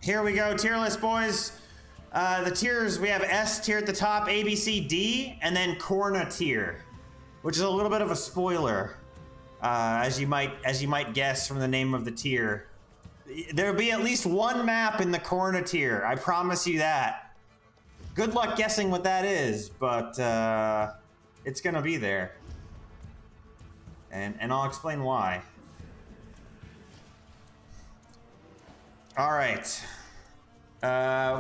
Here we go, tier list, boys. The tiers, we have S tier at the top, A, B, C, D, and then Corna tier, which is a little bit of a spoiler, as you might guess from the name of the tier. There'll be at least one map in the Corna tier, I promise you that. Good luck guessing what that is, but it's gonna be there. And I'll explain why. All right.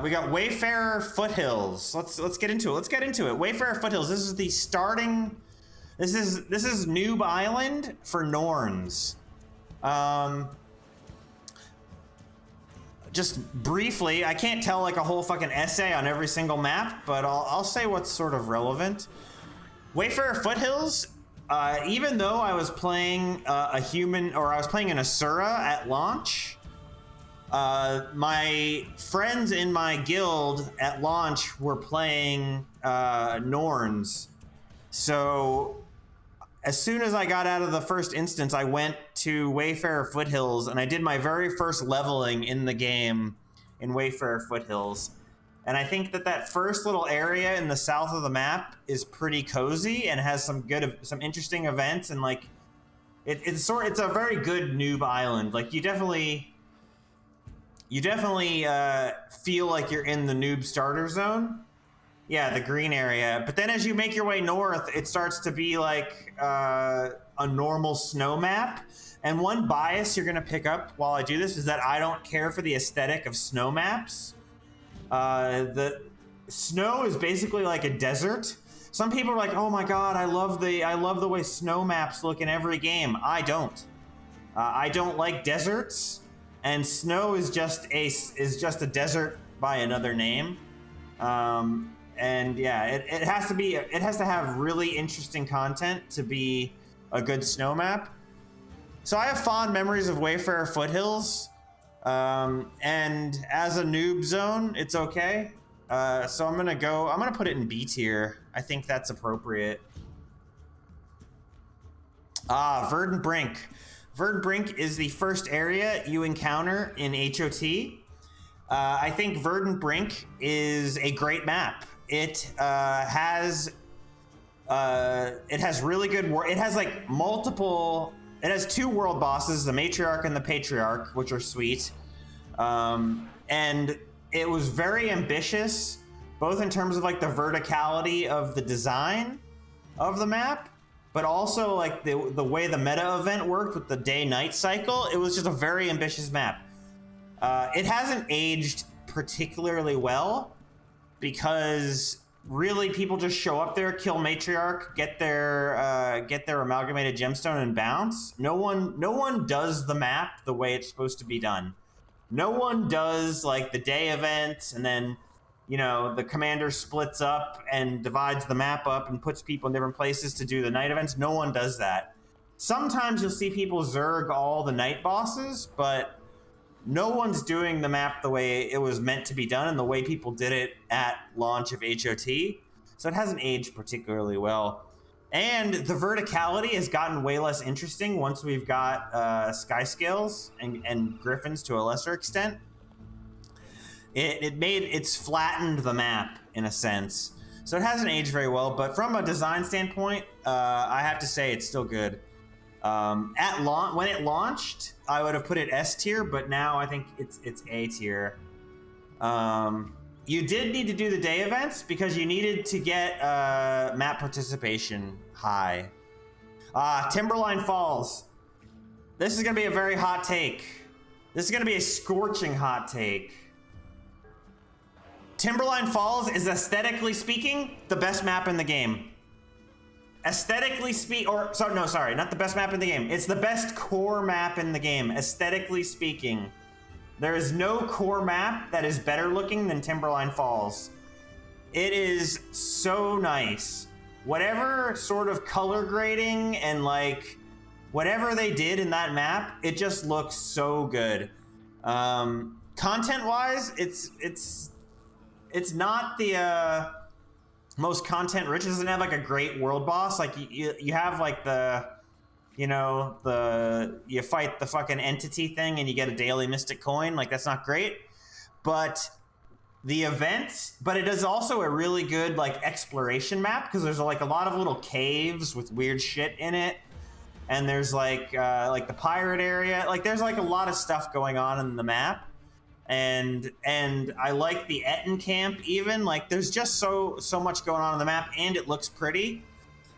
We got Wayfarer Foothills. Let's get into it. Let's get into it. Wayfarer Foothills. This is the starting. This is Noob Island for Norns. Just briefly, I can't tell like a whole fucking essay on every single map, but I'll say what's sort of relevant. Wayfarer Foothills. Even though I was playing I was playing an Asura at launch. My friends in my guild at launch were playing Norns. So as soon as I got out of the first instance, I went to Wayfarer Foothills and I did my very first leveling in the game in Wayfarer Foothills. And I think that first little area in the south of the map is pretty cozy and has some interesting events, and like it's a very good noob island. Like you definitely feel like you're in the noob starter zone. Yeah, the green area. But then as you make your way north, it starts to be like a normal snow map. And one bias you're gonna pick up while I do this is that I don't care for the aesthetic of snow maps. The snow is basically like a desert. Some people are like, "Oh my god, I love the way snow maps look in every game." I don't. I don't like deserts, and snow is just a desert by another name. And yeah, it has to have really interesting content to be a good snow map. So I have fond memories of Wayfarer Foothills. And as a noob zone, it's okay. So I'm gonna put it in B tier. I think that's appropriate. Verdant Brink. Verdant Brink is the first area you encounter in HOT. I think Verdant Brink is a great map. It has really good it has like multiple. It has two world bosses, the Matriarch and the Patriarch, which are sweet. And it was very ambitious, both in terms of like the verticality of the design of the map, but also like the way the meta event worked with the day-night cycle. It was just a very ambitious map. It hasn't aged particularly well because really people just show up there, kill Matriarch, get their amalgamated gemstone and bounce. No one does the map the way it's supposed to be done. No one does like the day events and then, you know, the commander splits up and divides the map up and puts people in different places to do the night events. No one does that. Sometimes you'll see people zerg all the night bosses, but no one's doing the map the way it was meant to be done and the way people did it at launch of HOT. So it hasn't aged particularly well. And the verticality has gotten way less interesting once we've got sky scales and griffins to a lesser extent. It's flattened the map in a sense. So it hasn't aged very well, but from a design standpoint, I have to say it's still good. When it launched, I would have put it S tier, but now I think it's A tier. You did need to do the day events because you needed to get map participation high. Timberline Falls. This is gonna be a very hot take. This is gonna be a scorching hot take. Timberline Falls is aesthetically speaking the best map in the game. Not the best map in the game. It's the best core map in the game, aesthetically speaking. There is no core map that is better looking than Timberline Falls. It is so nice. Whatever sort of color grading and like whatever they did in that map, it just looks so good. Content-wise, it's not the most content rich. It doesn't have like a great world boss. Like you have like you fight the fucking entity thing and you get a daily mystic coin. Like that's not great. but the events, but it is also a really good like exploration map because there's like a lot of little caves with weird shit in it, and there's like the pirate area. Like there's like a lot of stuff going on in the map, and I like the Etten camp even. Like there's just so much going on in the map, and it looks pretty.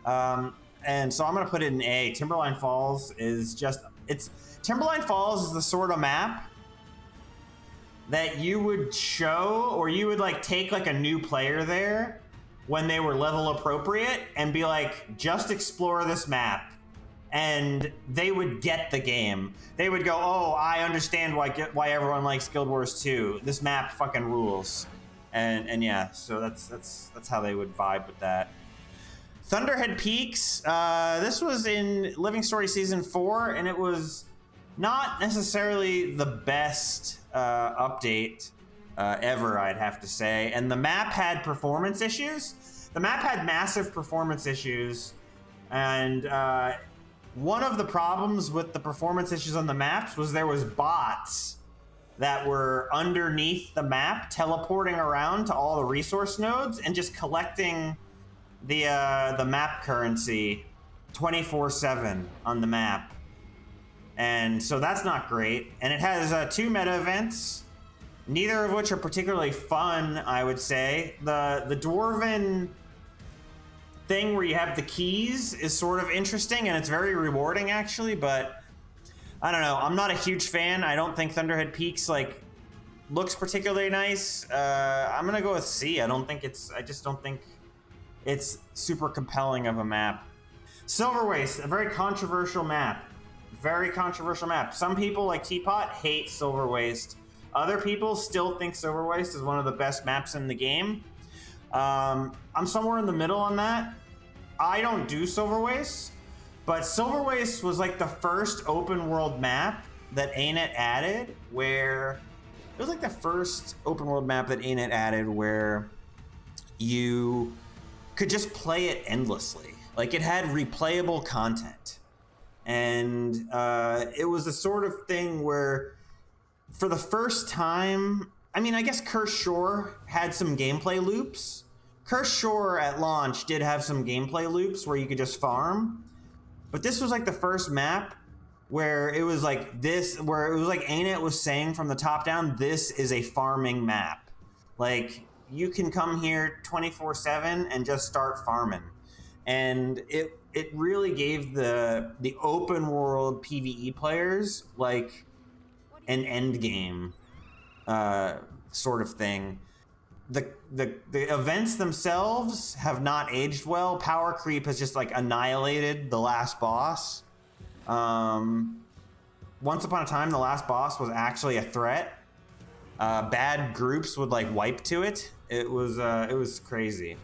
And so I'm gonna put it in A. Timberline Falls is just Timberline Falls is the sort of map that you would show, or you would like take like a new player there when they were level appropriate and be like, just explore this map, and they would get the game. They would go, oh, I understand why everyone likes Guild Wars 2. This map fucking rules. And yeah, so that's how they would vibe with that. Thunderhead Peaks, this was in Living Story Season 4, and it was not necessarily the best update ever, I'd have to say. And the map had performance issues. The map had massive performance issues, and one of the problems with the performance issues on the maps was there was bots that were underneath the map teleporting around to all the resource nodes and just collecting the map currency 24/7 on the map. And so that's not great. And it has 2 meta events, neither of which are particularly fun, I would say. The Dwarven thing where you have the keys is sort of interesting, and it's very rewarding actually, but I don't know. I'm not a huge fan. I don't think Thunderhead Peaks like looks particularly nice. I'm gonna go with C. I just don't think it's super compelling of a map. Silver Waste, a very controversial map. Very controversial map. Some people like Teapot hate Silver Waste. Other people still think Silver Waste is one of the best maps in the game. I'm somewhere in the middle on that. I don't do Silver Waste, but Silver Waste was like the first open world map that ANET added where it was like the first open world map that ANET added where you could just play it endlessly. Like it had replayable content. And it was the sort of thing where for the first time, I mean, I guess Cursed Shore had some gameplay loops. Cursed Shore at launch did have some gameplay loops where you could just farm. But this was like the first map where it was like this, where it was like ANET was saying from the top down, this is a farming map. Like you can come here 24/7 and just start farming. And it really gave the open world PvE players like an end game sort of thing. The events themselves have not aged well. Power creep has just like annihilated the last boss. Once upon a time, the last boss was actually a threat. Bad groups would like wipe to it. It was crazy.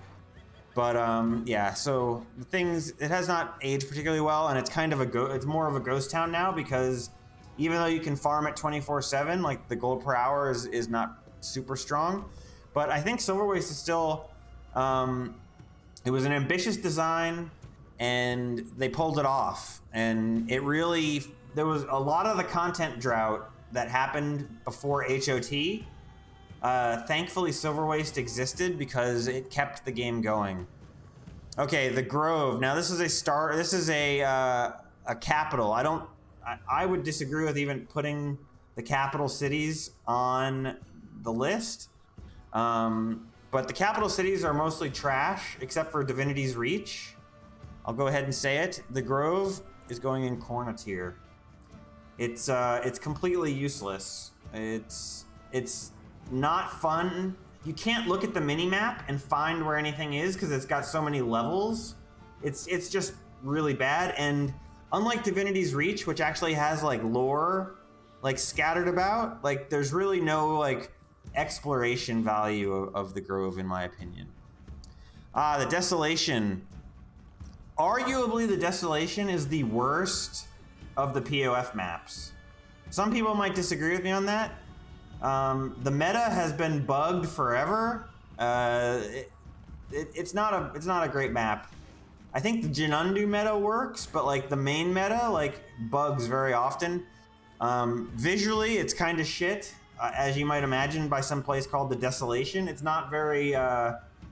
But yeah, so the things, it has not aged particularly well, and it's kind of it's more of a ghost town now because even though you can farm it 24/7, like the gold per hour is not super strong. But I think Silver Waste is still, it was an ambitious design, and they pulled it off. And it really, there was a lot of the content drought that happened before HOT. Thankfully, Silver Waste existed because it kept the game going. Okay, the Grove. Now this is a capital. I would disagree with even putting the capital cities on the list. But the capital cities are mostly trash, except for Divinity's Reach. I'll go ahead and say it. The Grove is going in Corna tier. It's completely useless. It's not fun. You can't look at the mini-map and find where anything is because it's got so many levels. It's just really bad. And unlike Divinity's Reach, which actually has like lore like scattered about, like there's really no like exploration value of the Grove in my opinion. The Desolation. Arguably the Desolation is the worst of the POF maps. Some people might disagree with me on that. The meta has been bugged forever. It's not a great map. I think the Jinundu meta works, but like the main meta like bugs very often. Visually, it's kind of shit. as you might imagine, by some place called the Desolation. It's not very,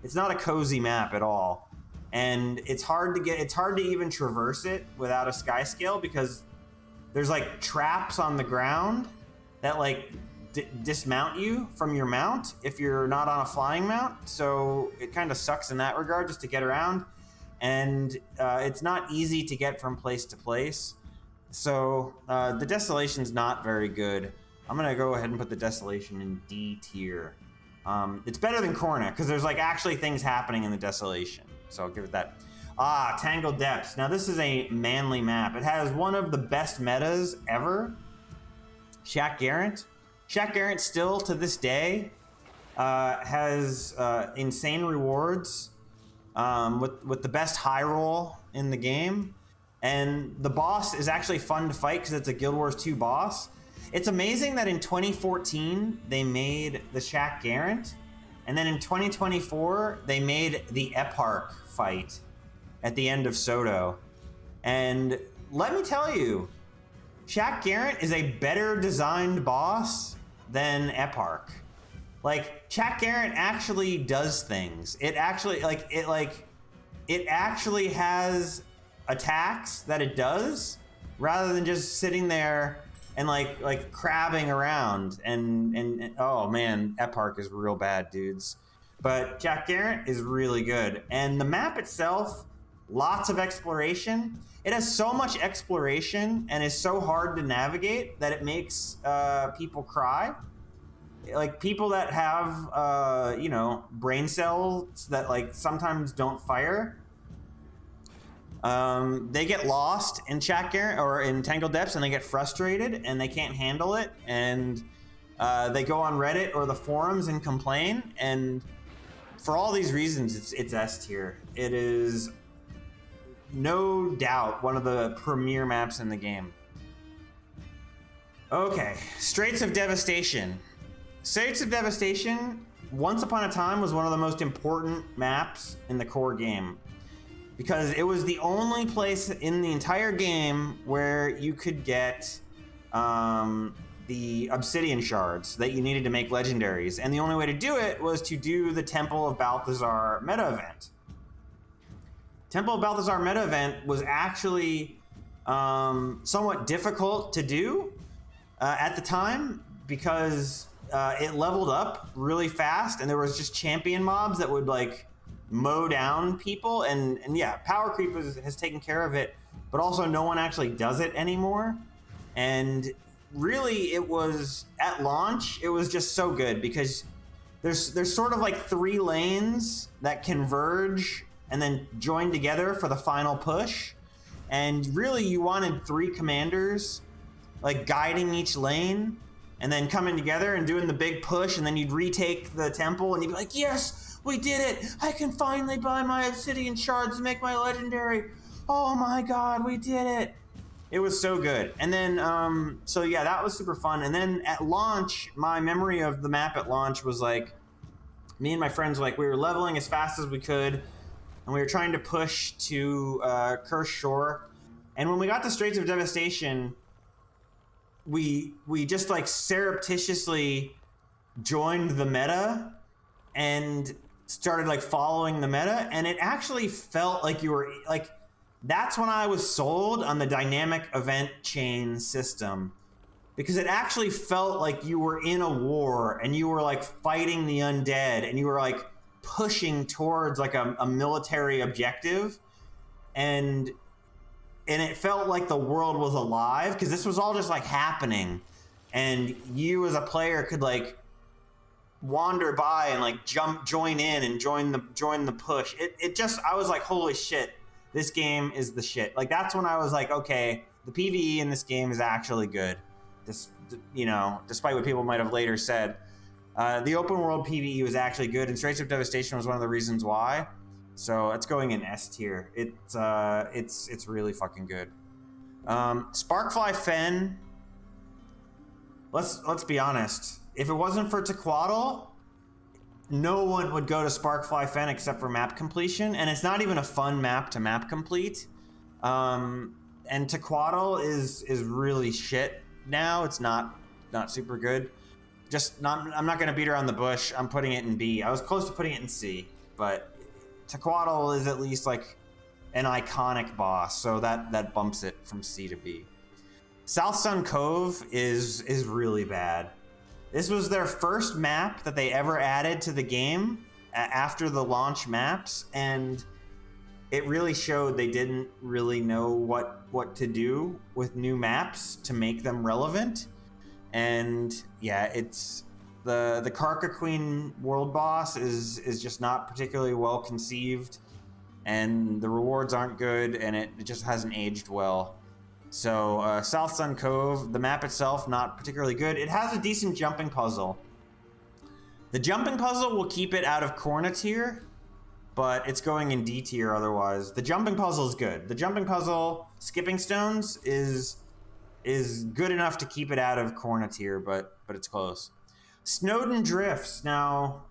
it's not a cozy map at all. And it's hard to even traverse it without a sky scale because there's like traps on the ground that like dismount you from your mount if you're not on a flying mount. So it kind of sucks in that regard just to get around. And it's not easy to get from place to place. So the Desolation's not very good. I'm gonna go ahead and put the Desolation in D tier. It's better than Korna because there's like actually things happening in the Desolation. So I'll give it that. Tangled Depths. Now this is a manly map. It has one of the best metas ever. Shaq Garrett. Shaq Garrett still to this day has insane rewards with the best high roll in the game. And the boss is actually fun to fight because it's a Guild Wars 2 boss. It's amazing that in 2014 they made the Shaq Garrett. And then in 2024, they made the Eparch fight at the end of Soto. And let me tell you, Shaq Garrett is a better designed boss than Eparch. Like, Shaq Garrett actually does things. It actually has attacks that it does, rather than just sitting there and like crabbing around and oh man, Eparch is real bad, dudes. But Shaq Garrett is really good. And the map itself, lots of exploration. It has so much exploration and is so hard to navigate that it makes people cry. Like people that have brain cells that like sometimes don't fire. They get lost in Shaq Garrett or in Tangled Depths and they get frustrated and they can't handle it, and they go on Reddit or the forums and complain. And for all these reasons, it's S tier. It is no doubt one of the premier maps in the game. Okay, Straits of Devastation. Straits of Devastation, once upon a time, was one of the most important maps in the core game, because it was the only place in the entire game where you could get the obsidian shards that you needed to make legendaries. And the only way to do it was to do the Temple of Balthazar meta event. Temple of Balthazar meta event was actually somewhat difficult to do at the time because it leveled up really fast and there was just champion mobs that would like mow down people, and yeah, power creep has taken care of it, but also no one actually does it anymore. And really, it was at launch, it was just so good because there's sort of like 3 lanes that converge and then join together for the final push. And really, you wanted 3 commanders like guiding each lane and then coming together and doing the big push, and then you'd retake the temple and you'd be like, yes, we did it! I can finally buy my obsidian shards and make my legendary. Oh my god, we did it! It was so good. And then, so yeah, that was super fun. And then at launch, my memory of the map at launch was like, me and my friends, like, we were leveling as fast as we could, and we were trying to push to Cursed Shore. And when we got to Straits of Devastation, we just like surreptitiously joined the meta and started like following the meta, and it actually felt like you were like, that's when I was sold on the dynamic event chain system, because it actually felt like you were in a war and you were like fighting the undead and you were like pushing towards like a military objective, and it felt like the world was alive because this was all just like happening, and you as a player could like wander by and like join in and join the push. It just, I was like, holy shit, this game is the shit. Like, that's when I was like, okay, the PvE in this game is actually good. This, you know, despite what people might have later said, the open world PvE was actually good, and Straits of Devastation was one of the reasons why. So it's going in S tier. It's really fucking good. Sparkfly Fen. Let's be honest. If it wasn't for Tequatl, no one would go to Sparkfly Fen except for map completion, and it's not even a fun map to map complete. And Tequatl is really shit now. It's not super good. I'm not going to beat around the bush. I'm putting it in B. I was close to putting it in C, but Tequatl is at least like an iconic boss, so that bumps it from C to B. Southsun Cove is really bad. This was their first map that they ever added to the game after the launch maps, and it really showed they didn't really know what to do with new maps to make them relevant. And yeah, it's the Karka Queen world boss is just not particularly well conceived, and the rewards aren't good, and it just hasn't aged well. So Southsun Cove, the map itself, not particularly good. It has a decent jumping puzzle. The jumping puzzle will keep it out of Corna tier, but it's going in D tier otherwise. The jumping puzzle is good. The jumping puzzle, skipping stones, is good enough to keep it out of Corna tier, but it's close. Snowden Drifts. Now,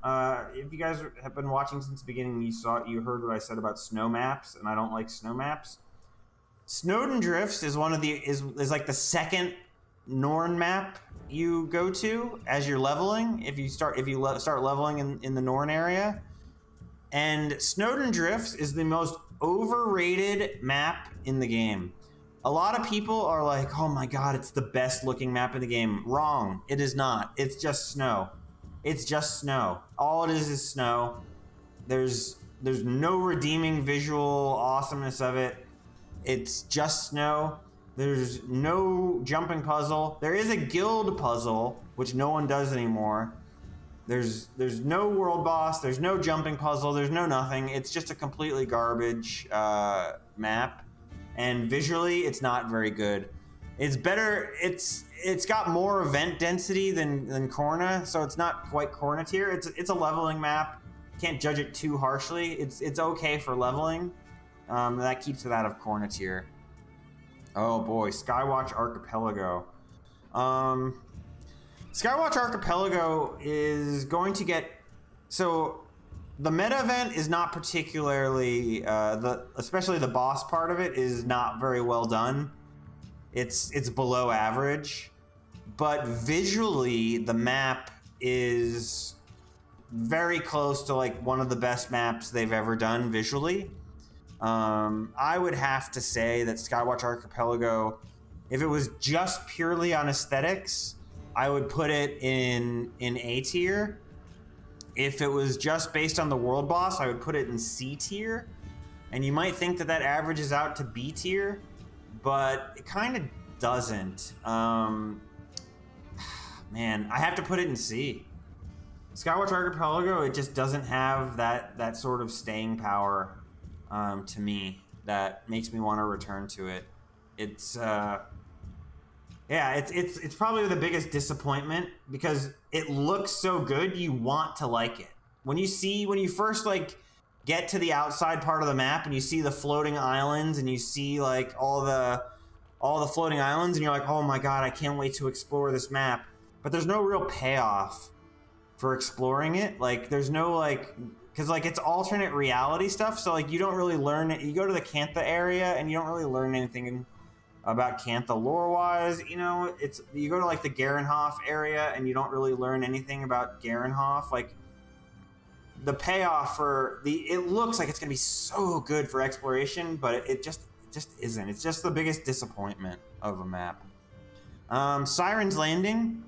if you guys have been watching since the beginning, you heard what I said about snow maps, and I don't like snow maps. Snowden Drifts is is like the second Norn map you go to as you're leveling. If you start leveling in the Norn area, and Snowden Drifts is the most overrated map in the game. A lot of people are like, "Oh my god, it's the best looking map in the game." Wrong. It is not. It's just snow. It's just snow. All it is snow. There's no redeeming visual awesomeness of it. It's just snow. There's no jumping puzzle. There is a guild puzzle, which no one does anymore. There's no world boss. There's no jumping puzzle. There's no nothing. It's just a completely garbage map. And visually, it's not very good. It's better. It's got more event density than Corna, so it's not quite Corna tier. It's a leveling map. Can't judge it too harshly. It's okay for leveling. That keeps it out of Corna tier. Oh boy, Skywatch Archipelago. Skywatch Archipelago is going to get... So, the meta event is not particularly... especially the boss part of it is not very well done. It's below average. But visually, the map is very close to like one of the best maps they've ever done visually. I would have to say that Skywatch Archipelago, if it was just purely on aesthetics, I would put it in A tier. If it was just based on the world boss, I would put it in C tier. And you might think that averages out to B tier, but it kind of doesn't. Man, I have to put it in C. Skywatch Archipelago, it just doesn't have that sort of staying power to me that makes me want to return to it. It's probably the biggest disappointment because it looks so good you want to like it. When you first like get to the outside part of the map and you see the floating islands and you see like all the floating islands and you're like, "Oh my god, I can't wait to explore this map." But there's no real payoff for exploring it. Like there's no like, because like it's alternate reality stuff, so like you don't really learn it. You go to the Cantha area and you don't really learn anything about Cantha lore wise. You know, you go to like the Garenhof area and you don't really learn anything about Garenhof. Like the payoff it looks like it's gonna be so good for exploration, but it just isn't. It's just the biggest disappointment of a map. Siren's Landing.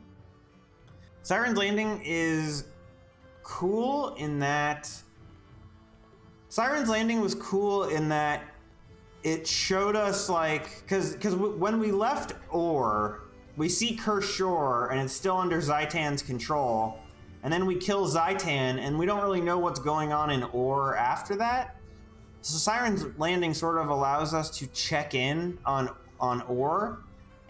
Siren's Landing is cool in that... Siren's Landing was cool in that it showed us, like... Because when we left Ore, we see Cursed Shore, and it's still under Zaitan's control. And then we kill Zaitan, and we don't really know what's going on in Ore after that. So Siren's Landing sort of allows us to check in on Ore.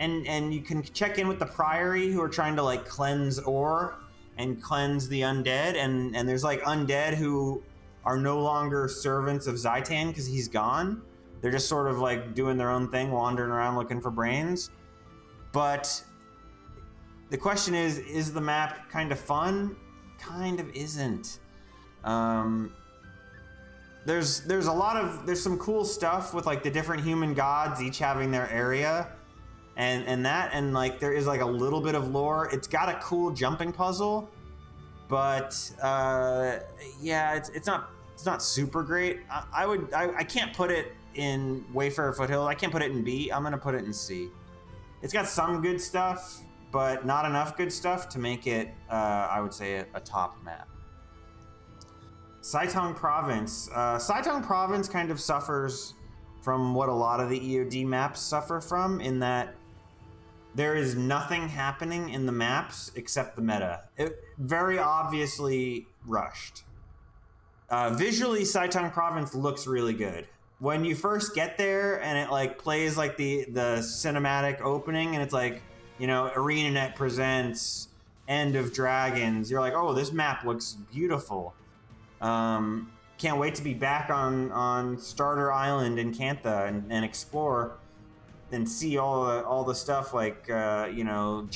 And you can check in with the Priory who are trying to like cleanse Ore and cleanse the undead. And there's like undead who are no longer servants of Zaitan because he's gone. They're just sort of like doing their own thing, wandering around looking for brains. But the question is the map kind of fun? Kind of isn't. There's some cool stuff with like the different human gods each having their area. and like there is like a little bit of lore. It's got a cool jumping puzzle, but yeah, it's not super great. I can't put it in Wayfarer Foothills. I can't put it in B. I'm gonna put it in C. It's got some good stuff, but not enough good stuff to make it, I would say, a top map. Seitung Province. Seitung Province kind of suffers from what a lot of the EOD maps suffer from, in that there is nothing happening in the maps except the meta. It very obviously rushed. Visually, Seitung Province looks really good. When you first get there and it like plays like the cinematic opening and it's like, you know, ArenaNet presents End of Dragons, you're like, oh, this map looks beautiful. Can't wait to be back on Starter Island in Cantha and explore and see all the stuff like, you know,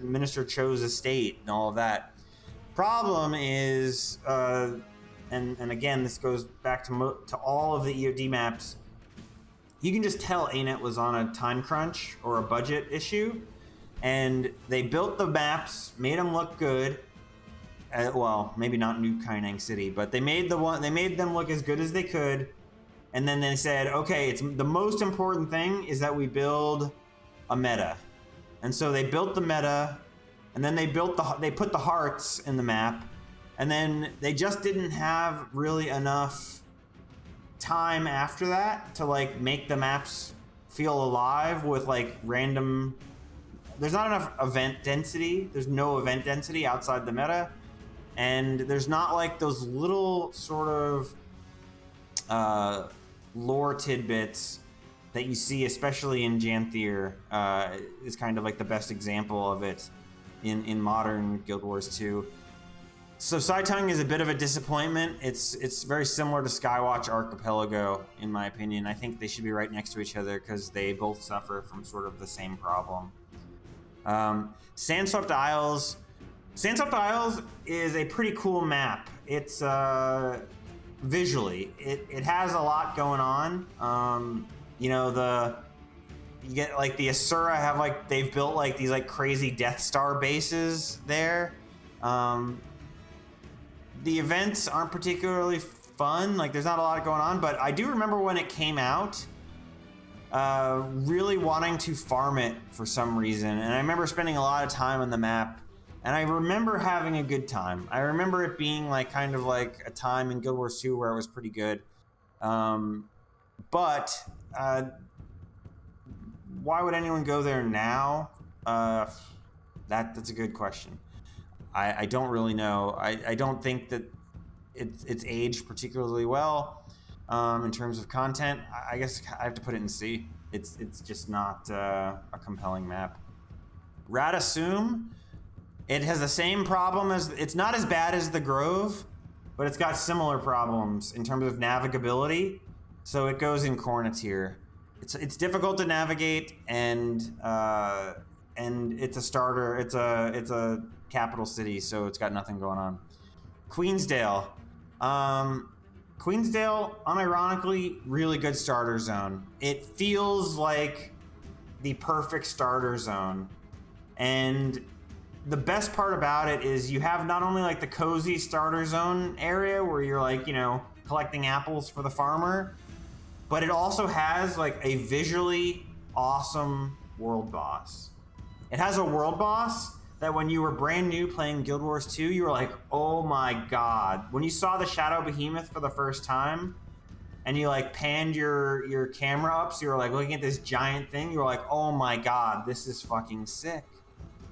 Minister Cho's estate and all of that. Problem is, and again, this goes back to all of the EOD maps. You can just tell ANET was on a time crunch or a budget issue, and they built the maps, made them look good. Well, maybe not New Kaineng City, but they made them look as good as they could, and then they said, okay, it's the most important thing is that we build a meta, and so they built the meta, and then they put the hearts in the map. And then they just didn't have really enough time after that to like make the maps feel alive with like random. There's not enough event density. There's no event density outside the meta. And there's not like those little sort of lore tidbits that you see, especially in Janthir, is kind of like the best example of it in modern Guild Wars 2. So Seitung is a bit of a disappointment. It's very similar to Skywatch Archipelago, in my opinion. I think they should be right next to each other because they both suffer from sort of the same problem. Sandswept Isles. Sandswept Isles is a pretty cool map. It's visually, it has a lot going on. You know, you get like the Asura have like, they've built like these like crazy Death Star bases there. The events aren't particularly fun. Like there's not a lot going on, but I do remember when it came out, really wanting to farm it for some reason. And I remember spending a lot of time on the map, and I remember having a good time. I remember it being like kind of like a time in Guild Wars 2 where it was pretty good. But why would anyone go there now? That's a good question. I don't really know. I don't think that it's aged particularly well in terms of content. I guess I have to put it in C. It's just not a compelling map. Rata Sum, it has the same problem as, it's not as bad as the Grove, but it's got similar problems in terms of navigability. So it goes in Corna tier. It's difficult to navigate, and it's a starter. It's a capital city, so it's got nothing going on. Queensdale. Queensdale, unironically, really good starter zone. It feels like the perfect starter zone. And the best part about it is you have not only like the cozy starter zone area where you're like, you know, collecting apples for the farmer, but it also has like a visually awesome world boss. It has a world boss that when you were brand new playing Guild Wars 2, you were like, oh my god. When you saw the Shadow Behemoth for the first time, and you like panned your camera up, so you were like looking at this giant thing, you were like, oh my god, this is fucking sick.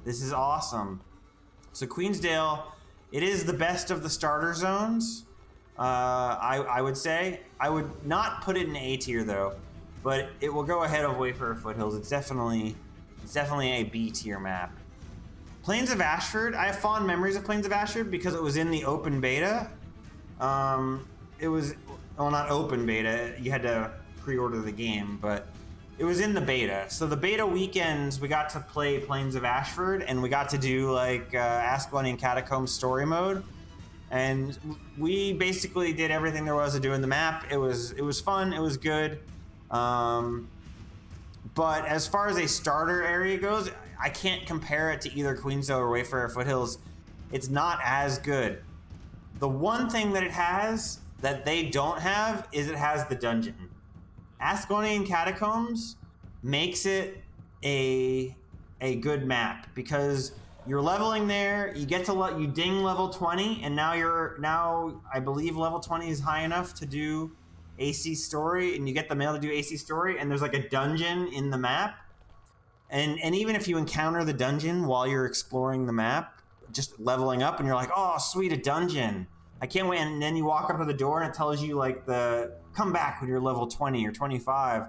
This is awesome. So Queensdale, it is the best of the starter zones, I would say. I would not put it in A tier though, but it will go ahead of Wayfarer Foothills. It's definitely a B tier map. Plains of Ashford, I have fond memories of Plains of Ashford because it was in the open beta. It was, well, not open beta, you had to pre-order the game, but it was in the beta. So the beta weekends, we got to play Plains of Ashford, and we got to do like Ascalonian Catacombs story mode. And we basically did everything there was to do in the map. It was fun, it was good. But as far as a starter area goes, I can't compare it to either Queensdale or Wayfarer Foothills. It's not as good. The one thing that it has that they don't have is it has the dungeon. Asconian Catacombs makes it a good map because you're leveling there. You get to you ding level 20, and now I believe level 20 is high enough to do AC story, and you get the mail to do AC story, and there's like a dungeon in the map. And even if you encounter the dungeon while you're exploring the map, just leveling up, and you're like, oh, sweet, a dungeon. I can't wait. And then you walk up to the door and it tells you like come back when you're level 20 or 25.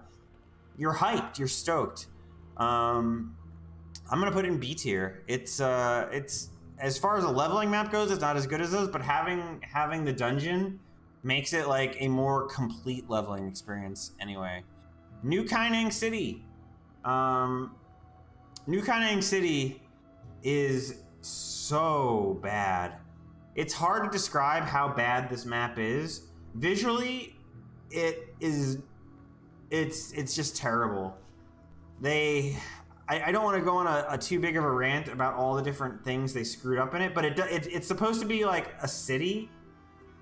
You're hyped. You're stoked. I'm going to put it in B tier. It's as far as a leveling map goes, it's not as good as those, but having the dungeon makes it like a more complete leveling experience anyway. New Kaineng City. New Kaineng City is so bad. It's hard to describe how bad this map is. Visually, it's just terrible. I don't want to go on a too big of a rant about all the different things they screwed up in it, but it's supposed to be like a city,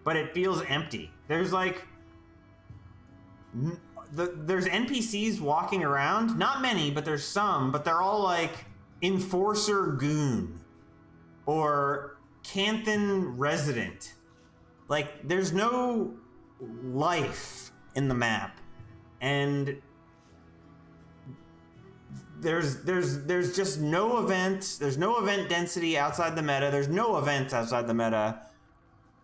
but it feels empty. There's like there's NPCs walking around, not many, but there's some, but they're all like Enforcer Goon or Canthan Resident. Like there's no life in the map, and there's just no events. There's no event density outside the meta. There's no events outside the meta.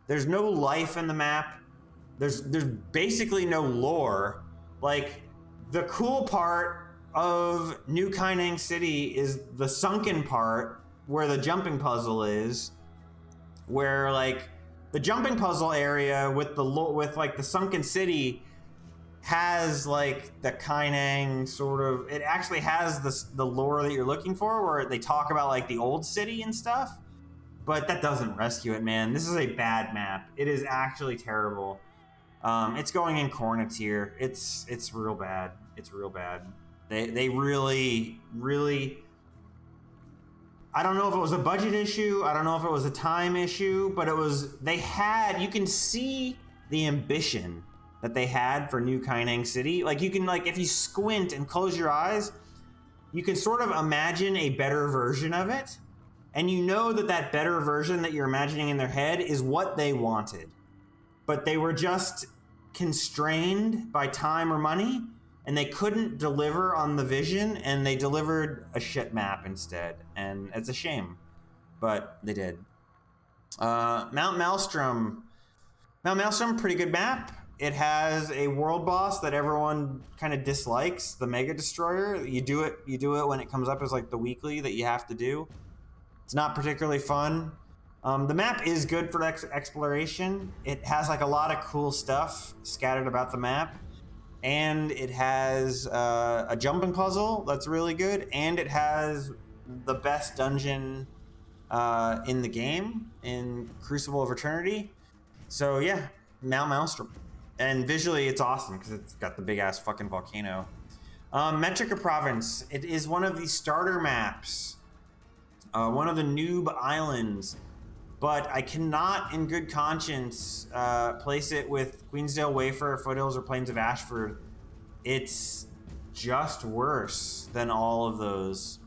There's no life in the map. There's basically no lore. Like the cool part of New Kaineng City is the sunken part where the jumping puzzle is, where like the jumping puzzle area with like the sunken city has like the Kaineng sort of, it actually has the lore that you're looking for, where they talk about like the old city and stuff, but that doesn't rescue it, man. This is a bad map. It is actually terrible. It's going in Corna tier. It's real bad. It's real bad. They really, I don't know if it was a budget issue. I don't know if it was a time issue, but you can see the ambition that they had for New Kaineng City. Like you can, like, if you squint and close your eyes, you can sort of imagine a better version of it. And you know that better version that you're imagining in their head is what they wanted. But they were just constrained by time or money, and they couldn't deliver on the vision, and they delivered a shit map instead. And it's a shame, but they did. Mount Maelstrom. Mount Maelstrom, pretty good map. It has a world boss that everyone kind of dislikes, the Mega Destroyer. You do it when it comes up as like the weekly that you have to do. It's not particularly fun. The map is good for exploration. It has like a lot of cool stuff scattered about the map. And it has a jumping puzzle that's really good. And it has the best dungeon in the game, in Crucible of Eternity. So yeah, Mount Maelstrom. And visually it's awesome because it's got the big ass fucking volcano. Metrica Province. It is one of the starter maps. One of the noob islands. But I cannot, in good conscience, place it with Queensdale, Wayfarer, Foothills, or Plains of Ashford. It's just worse than all of those.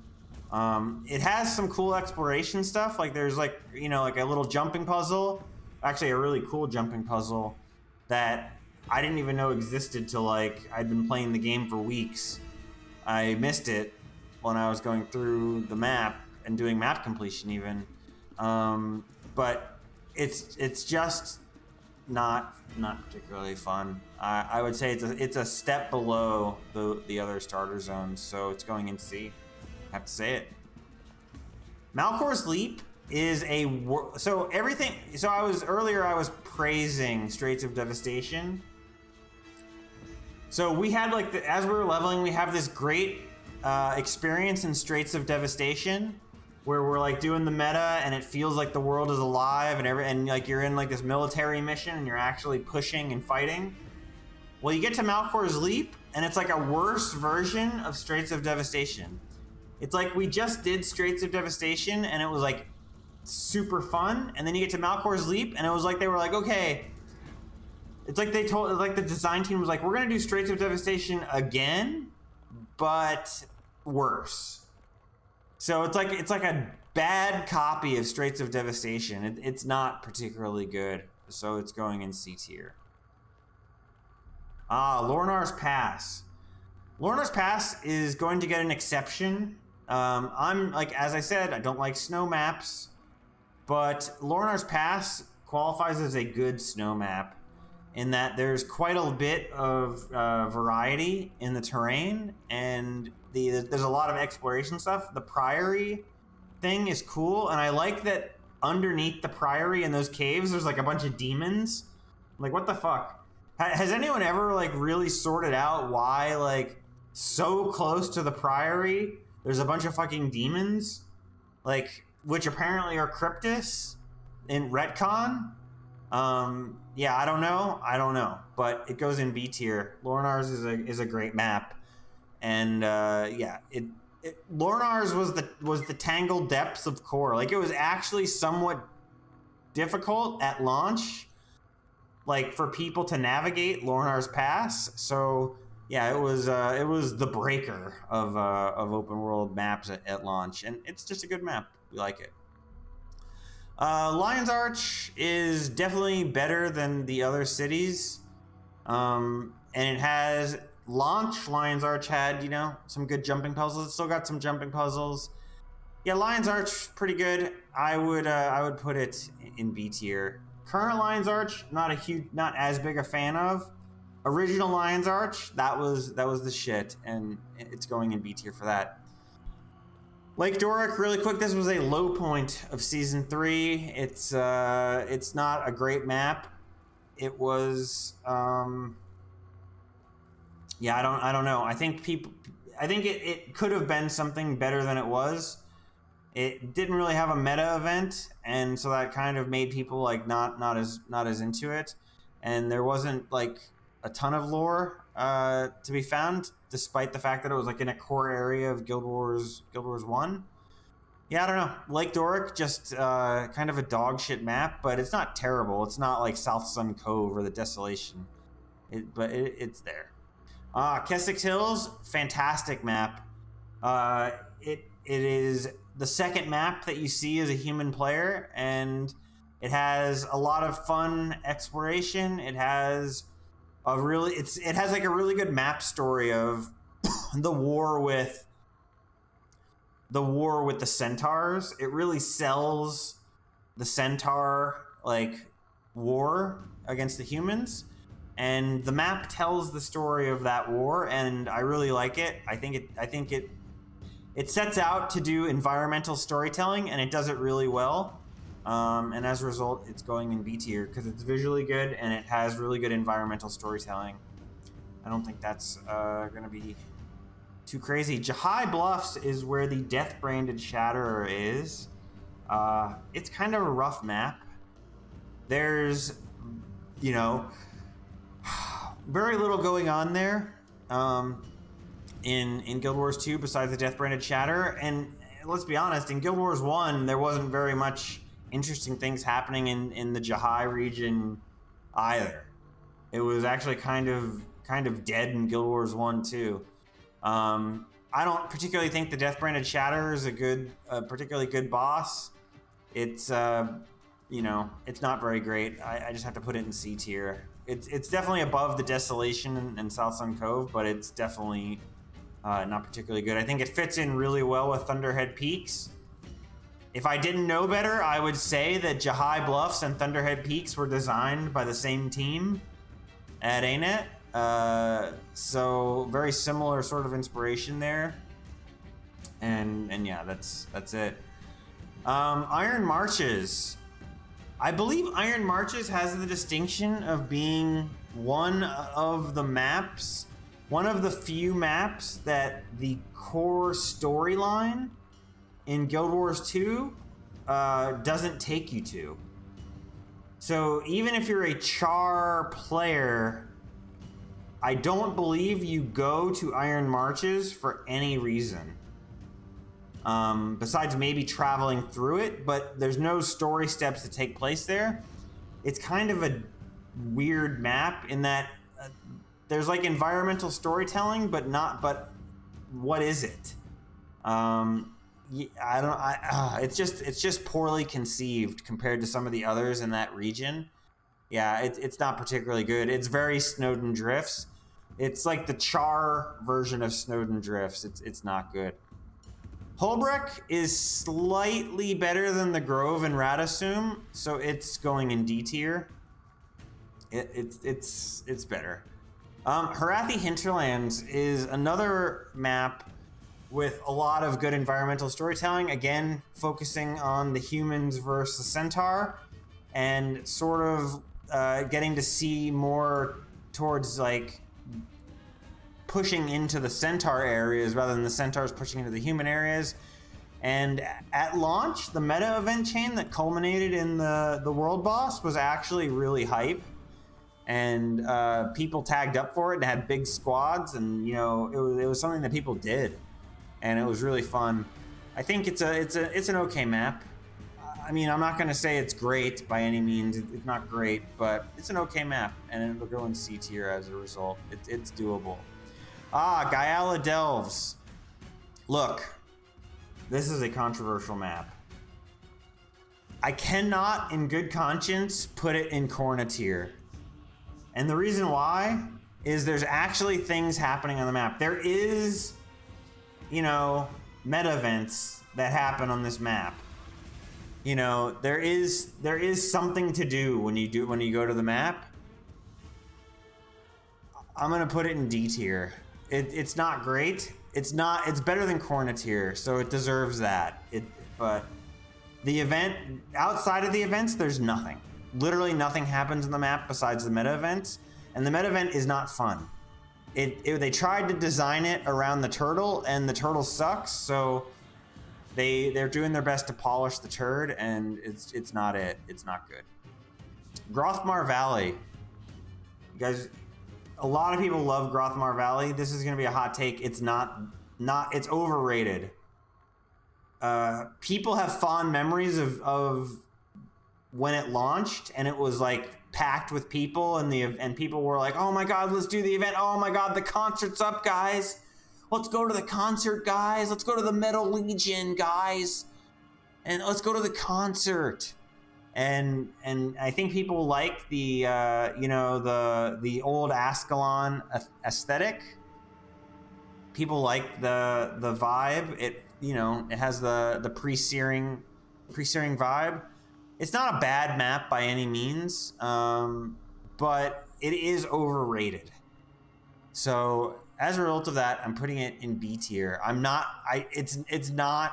It has some cool exploration stuff. Like there's like, like a little jumping puzzle. Actually, a really cool jumping puzzle that I didn't even know existed till like I'd been playing the game for weeks. I missed it when I was going through the map and doing map completion even. But it's just not particularly fun. I would say it's a step below the other starter zones, so it's going in C. I have to say it. Malcor's Leap is so I was praising Straits of Devastation. So we had like as we were leveling, we have this great experience in Straits of Devastation, where we're like doing the meta and it feels like the world is alive and like you're in like this military mission and you're actually pushing and fighting. Well, you get to Malcor's Leap and it's like a worse version of Straits of Devastation. It's like we just did Straits of Devastation, and it was like super fun, and then you get to Malcor's Leap, and it was like they were like, okay, it's like they told, like the design team was like, we're gonna do Straits of Devastation again, but worse. So it's like a bad copy of Straits of Devastation. It's not particularly good, so it's going in C tier. Lornar's Pass. Lornar's Pass is going to get an exception. I'm like, as I said, I don't like snow maps, but Lornar's Pass qualifies as a good snow map in that there's quite a bit of variety in the terrain, and there's a lot of exploration stuff. The Priory thing is cool, and I like that underneath the Priory in those caves, there's like a bunch of demons. Like, what the fuck? Has anyone ever like really sorted out why like so close to the Priory there's a bunch of fucking demons, like, which apparently are Cryptus in Retcon? Yeah, I don't know, but it goes in B tier. Lornar's is a great map, and yeah, Lornar's was the Tangled Depths of core. Like, it was actually somewhat difficult at launch, like for people to navigate Lornar's Pass. So yeah, it was the breaker of open world maps at launch, and it's just a good map. We like it. Lion's Arch is definitely better than the other cities, and it has launch. Lion's Arch had, you know, some good jumping puzzles. It's still got some jumping puzzles. Yeah, Lion's Arch pretty good. I would put it in B tier. Current Lion's Arch, not as big a fan of. Original Lion's Arch, that was the shit, and it's going in B tier for that. Lake Doric, really quick, this was a low point of Season 3. It's not a great map. It was, yeah, I don't know. I think it could have been something better than it was. It didn't really have a meta event, and so that kind of made people like not as into it. And there wasn't like a ton of lore to be found, despite the fact that it was like in a core area of Guild Wars 1. Yeah, I don't know. Lake Doric, just kind of a dog shit map, but it's not terrible. It's not like Southsun Cove or the Desolation, but it's there. Kessex Hills, fantastic map. It is the second map that you see as a human player, and it has a lot of fun exploration. It has it has like a really good map story of the war with the centaurs. It really sells the centaur like war against the humans, and the map tells the story of that war, and I really like it. I think it sets out to do environmental storytelling, and it does it really well. And as a result, it's going in B tier because it's visually good and it has really good environmental storytelling. I don't think that's going to be too crazy. Jahai Bluffs is where the Death-Branded Shatterer is. It's kind of a rough map. There's, you know, very little going on there in Guild Wars 2 besides the Death-Branded Shatterer. And let's be honest, in Guild Wars 1, there wasn't very much interesting things happening in the Jahai region either. It was actually kind of dead in Guild Wars 1 too. I don't particularly think the Death-Branded Shatterer is a particularly good boss. It's you know, it's not very great. I just have to put it in C tier. It's definitely above the Desolation and Southsun Cove, but it's definitely not particularly good. I think it fits in really well with Thunderhead Peaks. If I didn't know better, I would say that Jahai Bluffs and Thunderhead Peaks were designed by the same team at ANET. So very similar sort of inspiration there. And yeah, that's it. Iron Marches. I believe Iron Marches has the distinction of being one of the few maps that the core storyline in Guild Wars 2 doesn't take you to. So even if you're a Char player, I don't believe you go to Iron Marches for any reason. Besides maybe traveling through it, but there's no story steps that take place there. It's kind of a weird map in that there's like environmental storytelling, but what is it? It's just poorly conceived compared to some of the others in that region. Yeah, it's not particularly good. It's very Snowden Drifts. It's like the Char version of Snowden Drifts. It's not good. Holbrook is slightly better than the Grove and Rata Sum, so it's going in D tier. It's better. Harathi Hinterlands is another map with a lot of good environmental storytelling. Again, focusing on the humans versus the centaur, and sort of getting to see more towards like pushing into the centaur areas rather than the centaurs pushing into the human areas. And at launch, the meta event chain that culminated in the world boss was actually really hype, and people tagged up for it and had big squads, and it was something that people did, and it was really fun. I think it's an okay map. I mean, I'm not going to say it's great by any means. It's not great, but it's an okay map, and it'll go in C tier as a result. It's doable. Gyala Delves. Look, this is a controversial map. I cannot, in good conscience, put it in Corna tier. And the reason why is there's actually things happening on the map. There is, meta events that happen on this map. There is something to do when you go to the map. I'm gonna put it in D tier. It's not great. It's better than Corna tier, so it deserves that. But the event, outside of the events, there's nothing. Literally nothing happens on the map besides the meta events, and the meta event is not fun. They tried to design it around the turtle, and the turtle sucks, so they're doing their best to polish the turd, and it's not it. It's not good. Grothmar Valley. You guys, a lot of people love Grothmar Valley. This is gonna be a hot take. It's not it's overrated. People have fond memories of when it launched, and it was like packed with people, and people were like, oh my god, let's do the event. Oh my god, the concert's up, guys. Let's go to the concert, guys. Let's go to the Metal Legion, guys. And let's go to the concert. And I think people like the the old Ascalon aesthetic. People like the vibe. It has the pre-searing vibe. It's not a bad map by any means, but it is overrated. So as a result of that, I'm putting it in B tier. It's not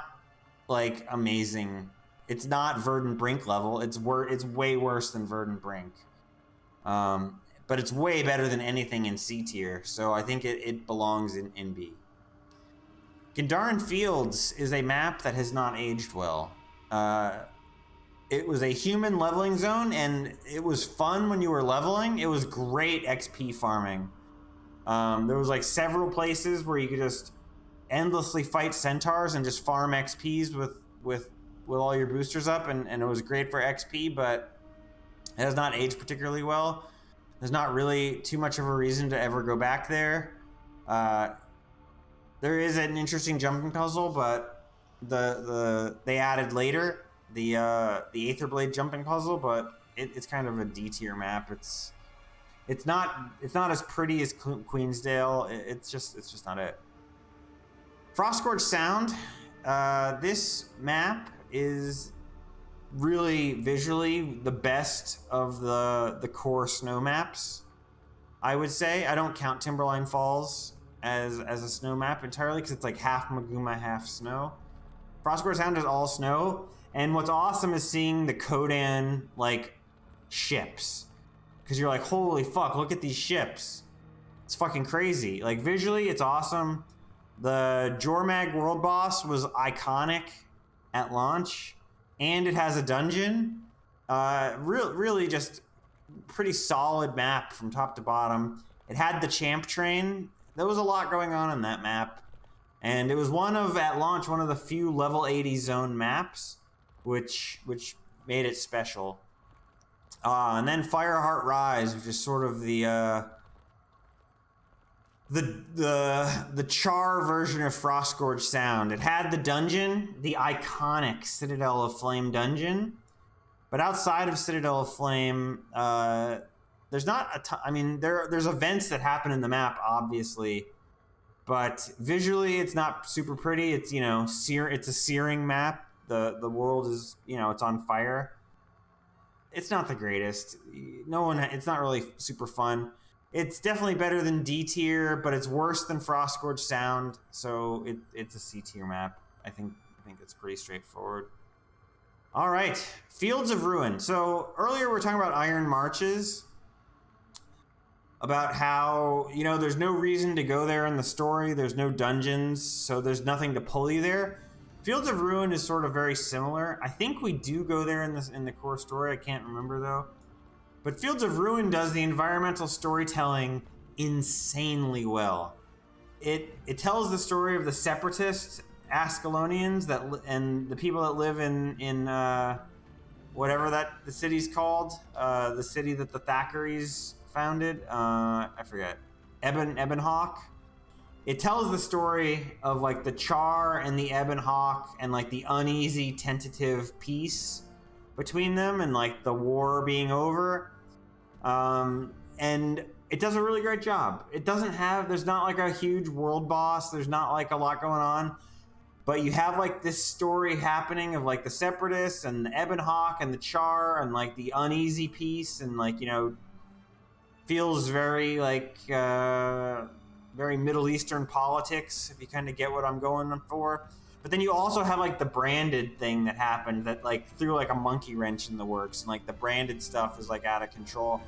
like amazing. It's not Verdant Brink level. It's way worse than Verdant Brink. But it's way better than anything in C tier. So I think it belongs in B. Gendarran Fields is a map that has not aged well. It was a human leveling zone, and it was fun when you were leveling. It was great XP farming. There was like several places where you could just endlessly fight centaurs and just farm XPs with all your boosters up, and it was great for XP, but it has not aged particularly well. There's not really too much of a reason to ever go back there. There is an interesting jumping puzzle, but they added later the Aether Blade jumping puzzle, but it's kind of a D tier map. It's not as pretty as Queensdale. It's just not it. Frostgorge Sound. This map is really visually the best of the core snow maps, I would say. I don't count Timberline Falls as a snow map entirely because it's like half Maguma, half snow. Frostgorge Sound is all snow, and what's awesome is seeing the Kodan like ships, because you're like, holy fuck, look at these ships. It's fucking crazy. Like visually, it's awesome. The Jormag world boss was iconic at launch, and it has a dungeon. Really just pretty solid map from top to bottom. It had the champ train. There was a lot going on that map. And it was at launch, one of the few level 80 zone maps, which made it special. And then Fireheart Rise, which is sort of the Char version of Frostgorge Sound. It had the dungeon, the iconic Citadel of Flame dungeon. But outside of Citadel of Flame, there's not a ton. I mean, there's events that happen in the map, obviously. But visually, it's not super pretty. It's, it's a searing map. The world is, it's on fire. It's not the greatest. It's not really super fun. It's definitely better than D tier, but it's worse than Frostgorge Sound. So it's a C tier map. I think it's pretty straightforward. All right, Fields of Ruin. So earlier we were talking about Iron Marches. About how, there's no reason to go there in the story. There's no dungeons, so there's nothing to pull you there. Fields of Ruin is sort of very similar. I think we do go there in the core story. I can't remember, though. But Fields of Ruin does the environmental storytelling insanely well. It tells the story of the separatist Ascalonians and the people that live in whatever the city's called, the city that the Thackerys founded. I forget. Ebonhawk. It tells the story of like the Char and the Ebonhawk and like the uneasy, tentative peace between them and like the war being over. And it does a really great job. There's not like a huge world boss. There's not like a lot going on. But you have like this story happening of like the separatists and the Ebonhawk and the Char and like the uneasy peace and like, feels very like very Middle Eastern politics, if you kind of get what I'm going for. But then you also have like the branded thing that happened that like threw like a monkey wrench in the works, and like the branded stuff is like out of control.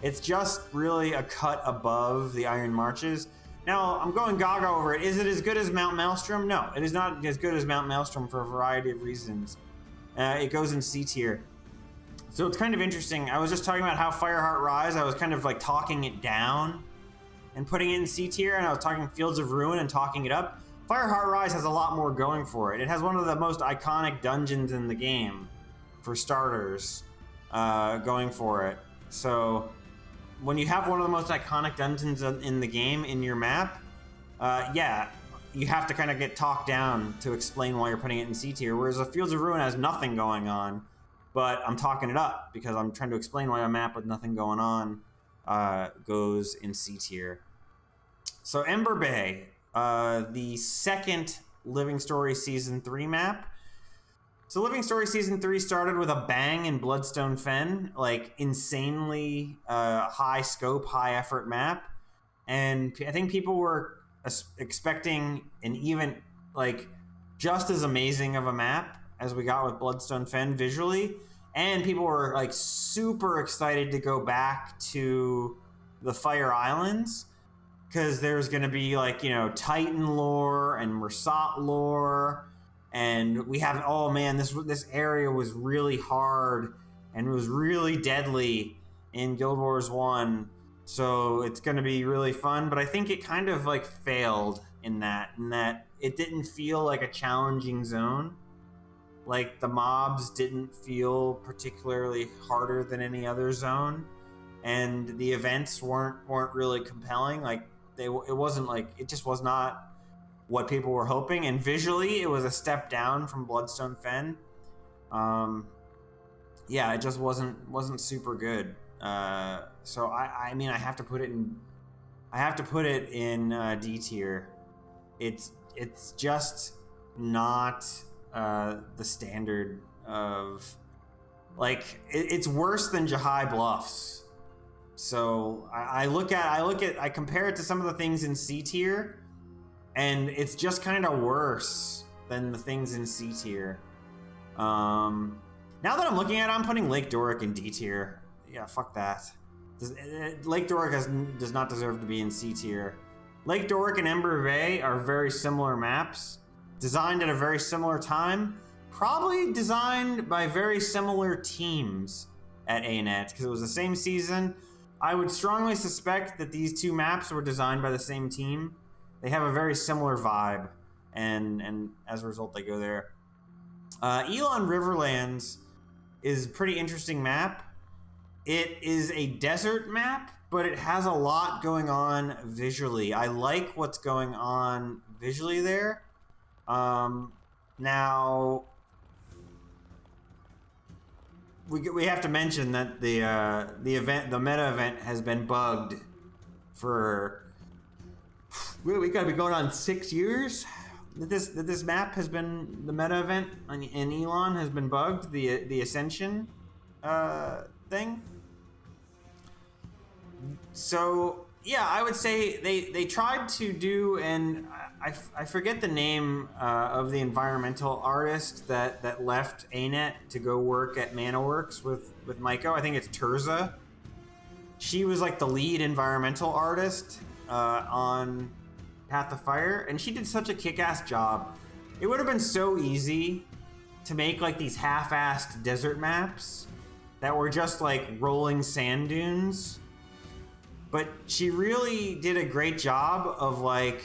It's just really a cut above the Iron Marches. Now, I'm going gaga over it. Is it as good as Mount Maelstrom? No, it is not as good as Mount Maelstrom for a variety of reasons. It goes in C tier. So it's kind of interesting. I was just talking about how Fireheart Rise, I was kind of like talking it down and putting it in C tier, and I was talking Fields of Ruin and talking it up. Fireheart Rise has a lot more going for it. It has one of the most iconic dungeons in the game, for starters, going for it. So when you have one of the most iconic dungeons in the game in your map, you have to kind of get talked down to explain why you're putting it in C tier, whereas the Fields of Ruin has nothing going on. But I'm talking it up because I'm trying to explain why a map with nothing going on goes in C tier. So Ember Bay, the second Living Story Season 3 map. So Living Story Season 3 started with a bang in Bloodstone Fen, like insanely high scope, high effort map. And I think people were expecting an even, like, just as amazing of a map as we got with Bloodstone Fen visually, and people were like super excited to go back to the Fire Islands because there's going to be like, Titan lore and Mersat lore, and we have, oh man, this area was really hard and was really deadly in Guild Wars 1, so it's going to be really fun. But I think it kind of like failed in that it didn't feel like a challenging zone. Like, the mobs didn't feel particularly harder than any other zone, and the events weren't really compelling. Like, it just was not what people were hoping, and visually it was a step down from Bloodstone Fen. It just wasn't super good. So I mean, I have to put it in D tier. It's just not the standard of, like, it's worse than Jahai Bluffs. So I compare it to some of the things in C tier, and it's just kind of worse than the things in C tier. Now that I'm looking at it, I'm putting Lake Doric in D tier. Yeah, fuck that. Lake Doric does not deserve to be in C tier. Lake Doric and Ember Bay are very similar maps, designed at a very similar time, probably designed by very similar teams at A-Net, because it was the same season. I would strongly suspect that these two maps were designed by the same team. They have a very similar vibe, and as a result, they go there. Elon Riverlands is a pretty interesting map. It is a desert map, but it has a lot going on visually. I like what's going on visually there. Now, we have to mention that the meta event has been bugged for, we got to be going on 6 years. That this map has been, the meta event in Elon has been bugged. The Ascension thing. So yeah, I would say they tried to do, and I forget the name of the environmental artist that left ANET to go work at ManaWorks with Maiko. I think it's Terza. She was like the lead environmental artist on Path of Fire, and she did such a kick-ass job. It would have been so easy to make like these half-assed desert maps that were just like rolling sand dunes. But she really did a great job of like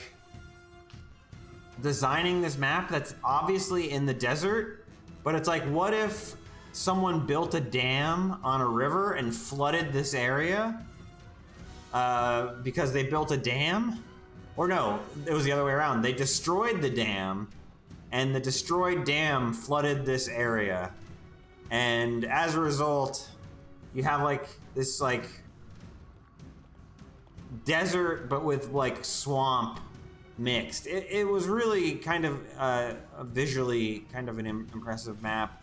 designing this map that's obviously in the desert, but it's like, what if someone built a dam on a river and flooded this area because they built a dam? Or no, it was the other way around. They destroyed the dam, and the destroyed dam flooded this area. And as a result, you have like this like desert, but with like swamp mixed. It was really kind of visually kind of an impressive map.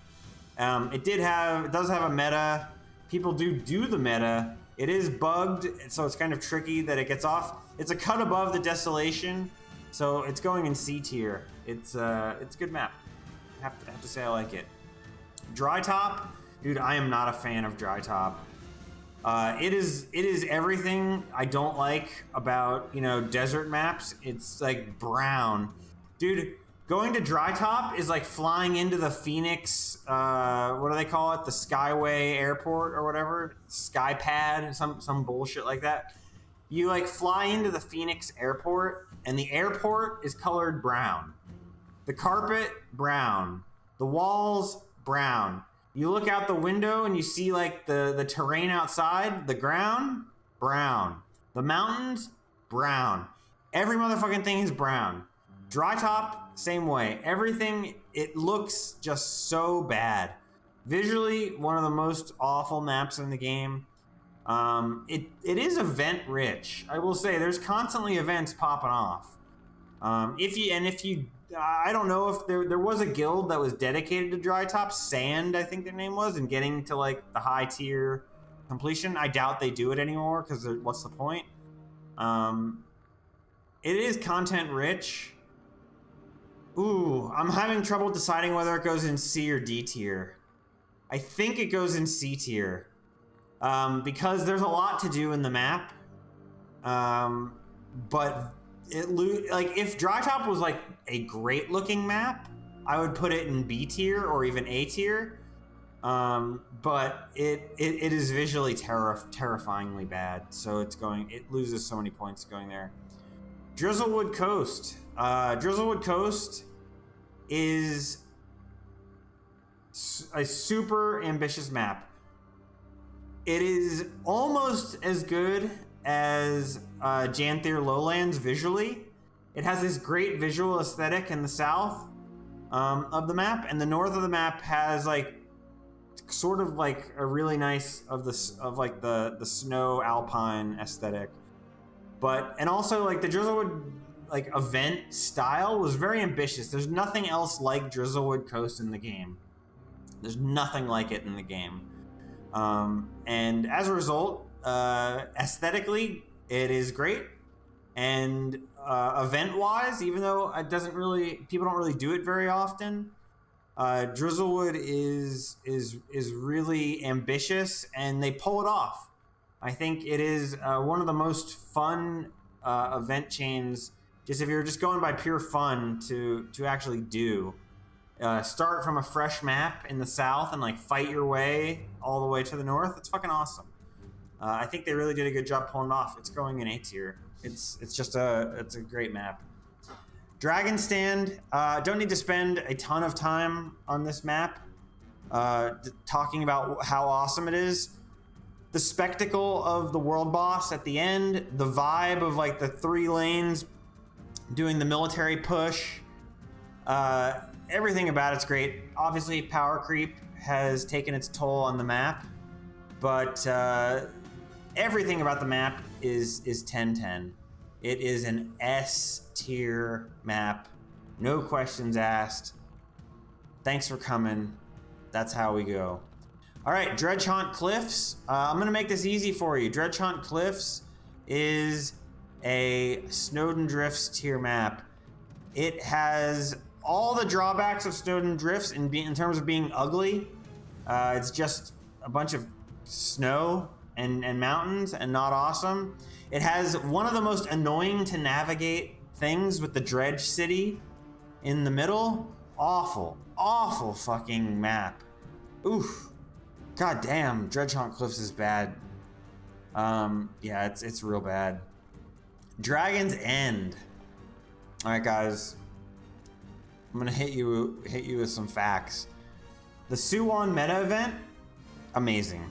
It does have a meta. People do the meta. It is bugged, so it's kind of tricky that it gets off. It's a cut above the Desolation, so it's going in C tier. It's a good map. I have to say I like it. Dry Top, dude, I am not a fan of Dry Top. It is everything I don't like about, desert maps. It's like brown. Dude, going to Dry Top is like flying into the Phoenix, what do they call it? The Skyway Airport or whatever? Skypad, some bullshit like that. You like fly into the Phoenix Airport, and the airport is colored brown. The carpet, brown. The walls, brown. You look out the window and you see like the terrain outside, the ground, brown. The mountains, brown. Every motherfucking thing is brown. Dry Top, same way. Everything, it looks just so bad. Visually, one of the most awful maps in the game. It is event rich. I will say there's constantly events popping off. I don't know if there was a guild that was dedicated to Dry Top, Sand, I think their name was, and getting to like the high tier completion. I doubt they do it anymore because what's the point? It is content rich. Ooh, I'm having trouble deciding whether it goes in C or D tier. I think it goes in C tier because there's a lot to do in the map. But if Dry Top was like a great looking map, I would put it in B tier or even A tier. But it is visually terrifyingly bad. So it loses so many points going there. Drizzlewood Coast. Drizzlewood Coast is a super ambitious map. It is almost as good as Janthir Lowlands visually. It has this great visual aesthetic in the south of the map, and the north of the map has like sort of like a really nice of the snow alpine aesthetic. And also like the Drizzlewood like event style was very ambitious. There's nothing else like Drizzlewood Coast in the game. There's nothing like it in the game. And as a result, aesthetically, it is great. And event-wise, even though people don't really do it very often, Drizzlewood is really ambitious, and they pull it off. I think it is one of the most fun event chains. Just if you're just going by pure fun to actually do. Start from a fresh map in the south and like fight your way all the way to the north. It's fucking awesome. I think they really did a good job pulling it off. It's going in A tier. It's a great map. Dragon Stand, don't need to spend a ton of time on this map talking about how awesome it is. The spectacle of the world boss at the end, the vibe of like the 3 lanes doing the military push, everything about it's great. Obviously, power creep has taken its toll on the map, but everything about the map is 10/10. It is an S tier map, no questions asked. Thanks for coming. That's how we go. All right, Dredgehaunt Cliffs. I'm gonna make this easy for you. Dredgehaunt Cliffs is a Snowden Drifts tier map. It has all the drawbacks of Snowden Drifts in terms of being ugly. It's just a bunch of snow and mountains and not awesome. It has one of the most annoying to navigate things with the Dredge City in the middle. Awful fucking map. Oof. God damn, Dredgehaunt Cliffs is bad. Yeah, it's real bad. Dragon's End. All right, guys. I'm gonna hit you with some facts. The Suwon meta event, amazing.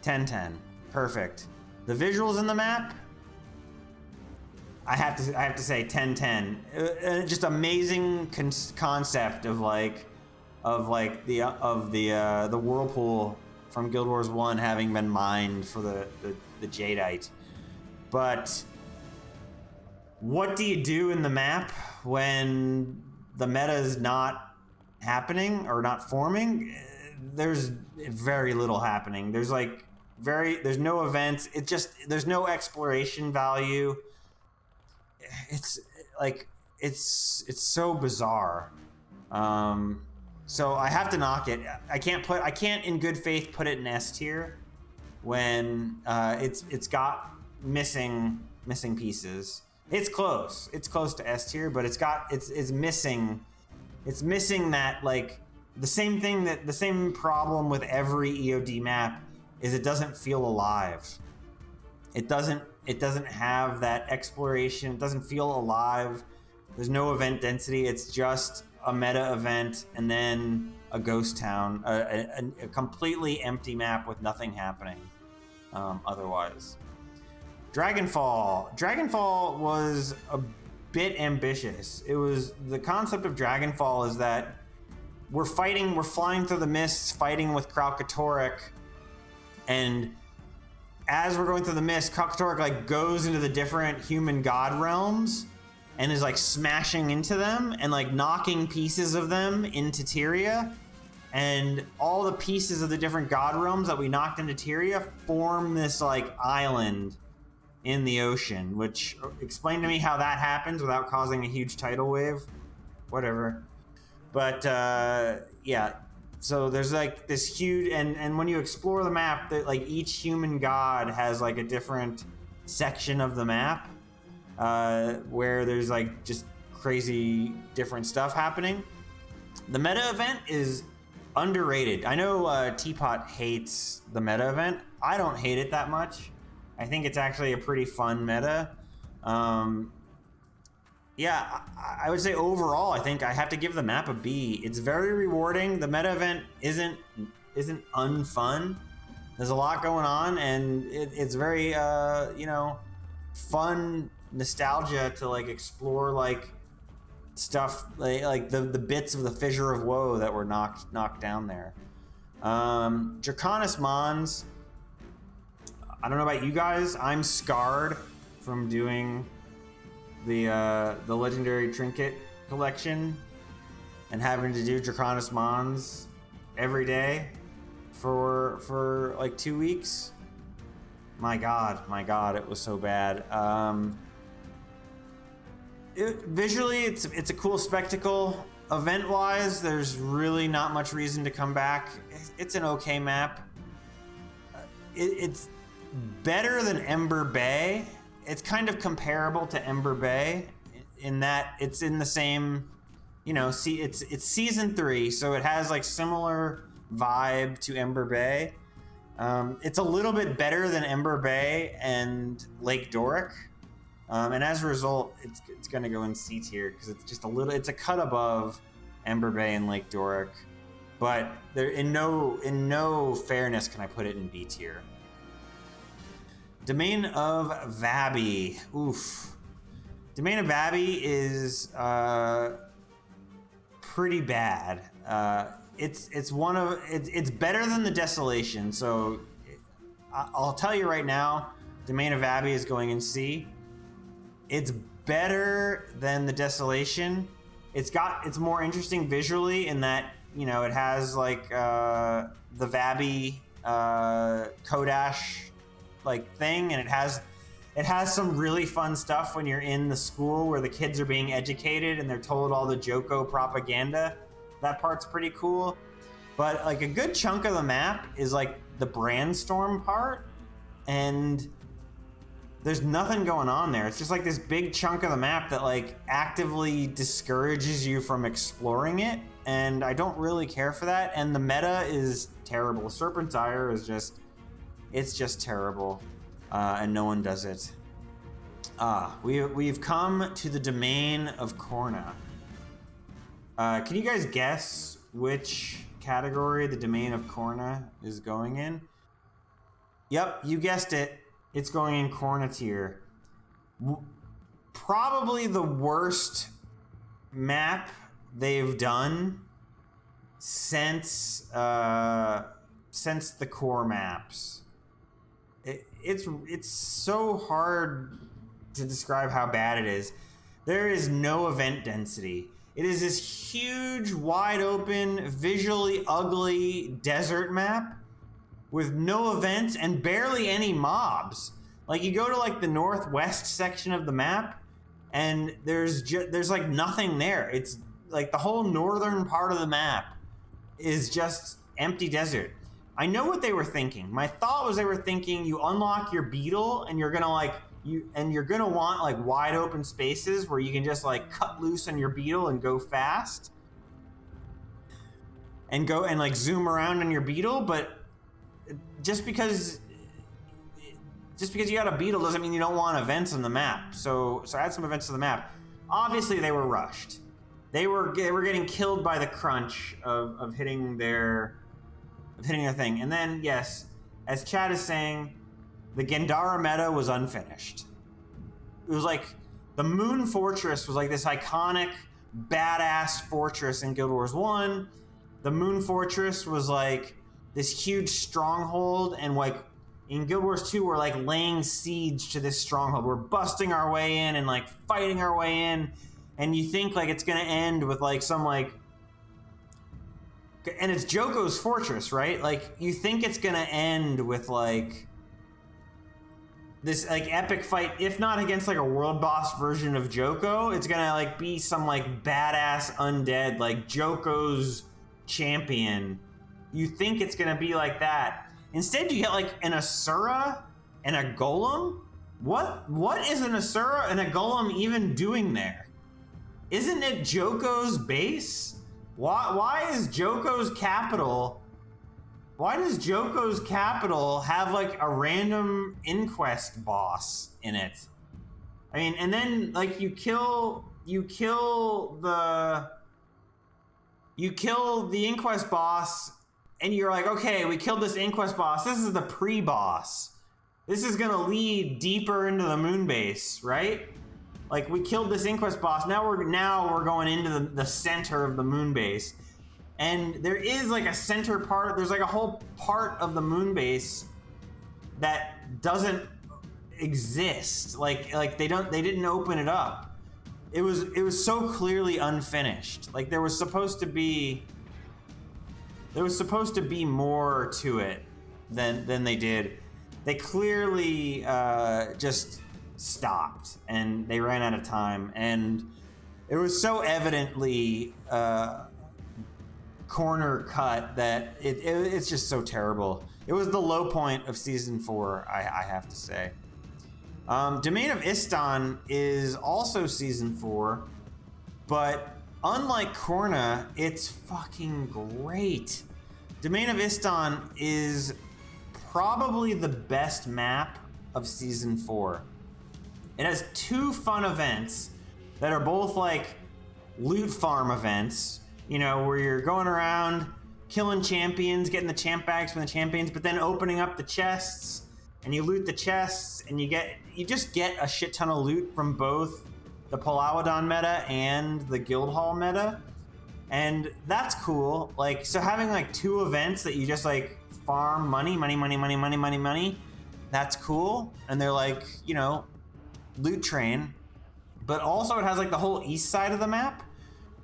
10/10, perfect. The visuals in the map, I have to say 10/10. Just amazing concept of the whirlpool from Guild Wars 1 having been mined for the jadeite. But what do you do in the map when the meta is not happening or not forming? There's very little happening. There's no events. There's no exploration value. It's so bizarre. So I have to knock it. I can't in good faith put it in S tier when it's got missing pieces. It's close. It's close to S tier, but it's missing that, like, the same problem with every EOD map is it doesn't feel alive. It doesn't have that exploration. It doesn't feel alive. There's no event density. It's just a meta event and then a ghost town, a completely empty map with nothing happening otherwise. Dragonfall was a bit ambitious. The concept of Dragonfall is that we're flying through the mists, fighting with Kralkatorrik, and as we're going through the mist, Kralkatorrik like goes into the different human god realms and is like smashing into them and like knocking pieces of them into Tyria, and all the pieces of the different god realms that we knocked into Tyria form this like island in the ocean. Which, explain to me how that happens without causing a huge tidal wave. Whatever. But yeah, so there's like this huge, and when you explore the map, that like each human god has like a different section of the map where there's like just crazy different stuff happening. The meta event is underrated. I know Teapot hates the meta event. I don't hate it that much. I think it's actually a pretty fun meta. Yeah, I would say overall, I think I have to give the map a B. It's very rewarding. The meta event isn't unfun. There's a lot going on, and it's very fun nostalgia to like explore like stuff like the bits of the Fissure of Woe that were knocked down there. Draconis Mons. I don't know about you guys. I'm scarred from doing the legendary trinket collection and having to do Draconis Mons every day for like 2 weeks. My god, it was so bad. Visually, it's a cool spectacle. Event-wise, there's really not much reason to come back. It's an okay map. It's better than Ember Bay. It's kind of comparable to Ember Bay in that it's in the same, it's season 3, so it has like similar vibe to Ember Bay. It's a little bit better than Ember Bay and Lake Doric. And as a result, it's going to go in C tier because it's just it's a cut above Ember Bay and Lake Doric. But there, in no fairness can I put it in B tier. Domain of Vabi. Oof. Domain of Vabi is pretty bad. It's better than the Desolation. So I'll tell you right now, Domain of Vabi is going in C. It's better than the Desolation. It's more interesting visually in that, you know, it has like the Vabi Kodash like thing, and it has some really fun stuff when you're in the school where the kids are being educated and they're told all the Joko propaganda. That part's pretty cool. But like a good chunk of the map is like the Brandstorm part, and there's nothing going on there. It's just like this big chunk of the map that like actively discourages you from exploring it, and I don't really care for that. And the meta is terrible. Serpentire is just terrible, and no one does it. We've come to the domain of Korna. Can you guys guess which category the domain of Korna is going in? Yep, you guessed it. It's going in Korna tier. Probably the worst map they've done since the core maps. It's so hard to describe how bad it is. There is no event density. It is this huge, wide open, visually ugly desert map with no events and barely any mobs. Like you go to like the northwest section of the map and there's like nothing there. It's like the whole northern part of the map is just empty desert. I know what they were thinking. My thought was they were thinking you unlock your beetle and you're gonna want like wide open spaces where you can just like cut loose on your beetle and go fast and go and like zoom around on your beetle. But just because you got a beetle doesn't mean you don't want events on the map. So add some events to the map. Obviously they were rushed. They were getting killed by the crunch of hitting their thing. And then, yes, as Chad is saying, the Gandhara meta was unfinished. It was like the Moon Fortress was like this iconic, badass fortress in Guild Wars 1. The Moon Fortress was like this huge stronghold, and like in Guild Wars 2, we're like laying siege to this stronghold. We're busting our way in and like fighting our way in, and you think like it's gonna end with like some like, and it's Joko's fortress, right? Like you think it's gonna end with like this like epic fight, if not against like a world boss version of Joko, it's gonna like be some like badass undead, like Joko's champion. You think it's gonna be like that. Instead, you get like an Asura and a Golem. What is an Asura and a Golem even doing there? Isn't it Joko's base? Why is Joko's capital? Why does Joko's capital have like a random inquest boss in it? I mean, and then like you kill the inquest boss, and you're like, okay, we killed this inquest boss. This is the pre-boss. This is gonna lead deeper into the moon base, right? Like we killed this inquest boss. Now we're going into the center of the moon base. And there is like a center part, there's like a whole part of the moon base that doesn't exist. Like they didn't open it up. It was so clearly unfinished. Like there was supposed to be more to it than they did. They clearly just stopped and they ran out of time, and it was so evidently corner cut that it's just so terrible. It was the low point of season 4, I have to say. Domain of Istan is also season 4, but unlike Korna, it's fucking great. Domain of Istan is probably the best map of Season 4. It has 2 fun events that are both like loot farm events, you know, where you're going around killing champions, getting the champ bags from the champions, but then opening up the chests, and you loot the chests, and you just get a shit ton of loot from both the Palawadon meta and the Guildhall meta. And that's cool. Like, so having like 2 events that you just like farm money, that's cool. And they're like, you know, loot train. But also it has like the whole east side of the map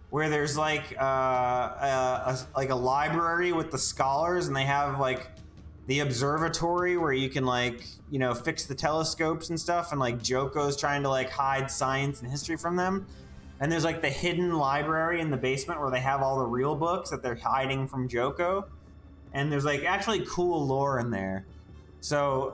where there's like a library with the scholars, and they have like the observatory where you can like, you know, fix the telescopes and stuff, and like Joko's trying to like hide science and history from them. And there's like the hidden library in the basement where they have all the real books that they're hiding from Joko. And there's like actually cool lore in there. So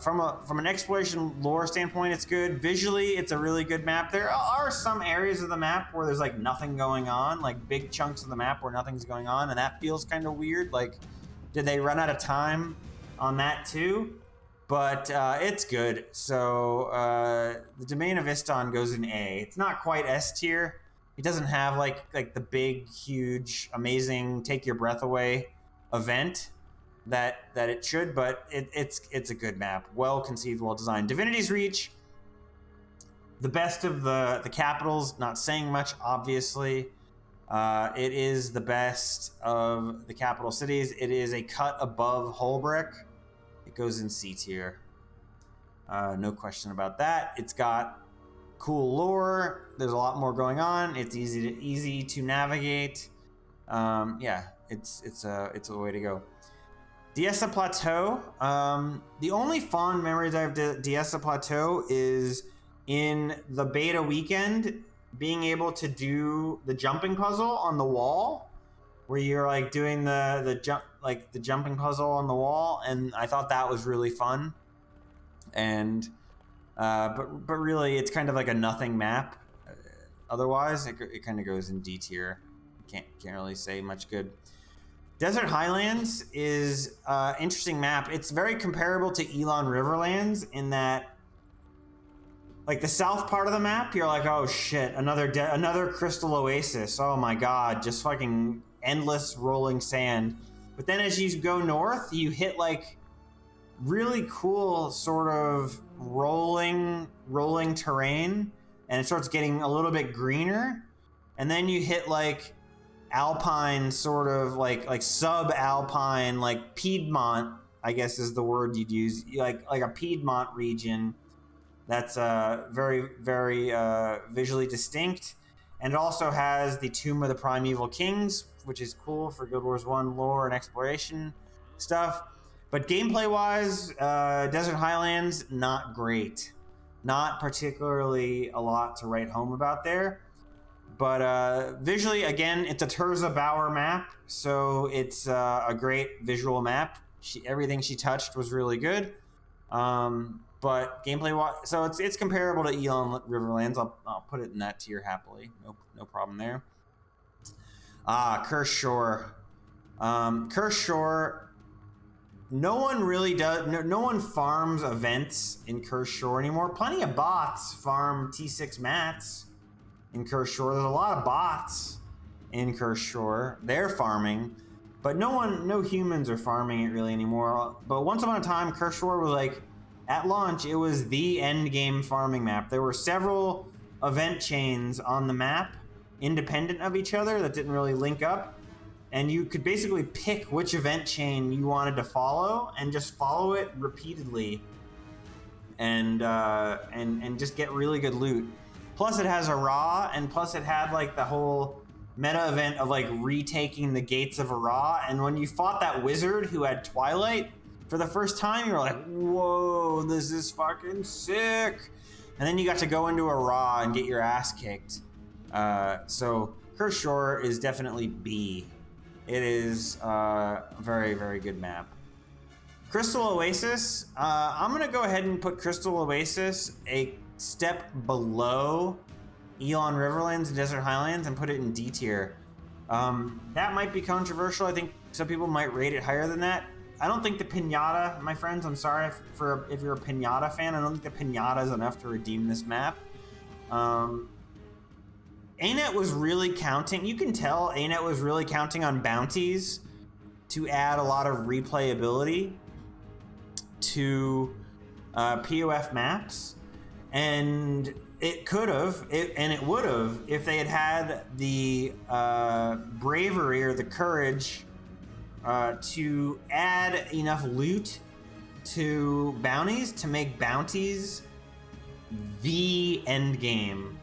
from an exploration lore standpoint, it's good. Visually, it's a really good map. There are some areas of the map where there's like nothing going on, like big chunks of the map where nothing's going on, and that feels kind of weird. Like, did they run out of time on that too? But it's good. So the Domain of Iston goes in A. It's not quite S tier. It doesn't have like the big, huge, amazing, take your breath away event that it should, but it's a good map. Well conceived, well designed. Divinity's Reach, the best of the capitals, not saying much, obviously. It is the best of the capital cities. It is a cut above Holbrook. It goes in C tier. No question about that. It's got cool lore. There's a lot more going on. It's easy to navigate. Yeah, it's a way to go. Desta Plateau. The only fond memories I have of Desta Plateau is in the beta weekend, being able to do the jumping puzzle on the wall, where you're like doing the jumping puzzle on the wall, and I thought that was really fun. And but really, it's kind of like a nothing map. Otherwise, it kind of goes in D tier. Can't really say much good. Desert Highlands is an interesting map. It's very comparable to Elon Riverlands in that, like, the south part of the map, you're like, oh shit, another crystal oasis. Oh my god, just fucking endless rolling sand. But then as you go north, you hit like really cool sort of rolling terrain, and it starts getting a little bit greener. And then you hit like alpine, sort of like sub-alpine, like Piedmont, I guess is the word you'd use, like a Piedmont region that's very, very visually distinct. And it also has the Tomb of the Primeval Kings, which is cool for Guild Wars 1 lore and exploration stuff. But gameplay-wise, Desert Highlands, not great. Not particularly a lot to write home about there. But visually, again, it's a Terza Bauer map, so it's a great visual map. Everything she touched was really good. But gameplay-wise, so it's comparable to Elon Riverlands. I'll put it in that tier happily. No problem there. Cursed Shore. Cursed Shore. No one really does. No one farms events in Cursed Shore anymore. Plenty of bots farm T6 mats in Cursed Shore. There's a lot of bots in Cursed Shore. They're farming, but no humans are farming it really anymore. But once upon a time, Cursed Shore was like, at launch, it was the end game farming map. There were several event chains on the map, independent of each other, that didn't really link up. And you could basically pick which event chain you wanted to follow and just follow it repeatedly, and just get really good loot. Plus it has a Ra, and plus it had like the whole meta event of like retaking the gates of Ra. And when you fought that wizard who had Twilight for the first time, you were like, whoa, this is fucking sick. And then you got to go into a Ra and get your ass kicked. So Cursed Shore is definitely B. It is a very, very good map. Crystal Oasis, I'm gonna go ahead and put Crystal Oasis a step below Elon Riverlands and Desert Highlands and put it in D tier. That might be controversial. I think some people might rate it higher than that. don't think the pinata, my friends, I'm sorry if you're a pinata fan, I don't think the pinata is enough to redeem this map. ANET was really counting, you can tell ANET was really counting on bounties to add a lot of replayability to POF maps, and it could have, and it would have, if they had the bravery or the courage to add enough loot to bounties to make bounties the end game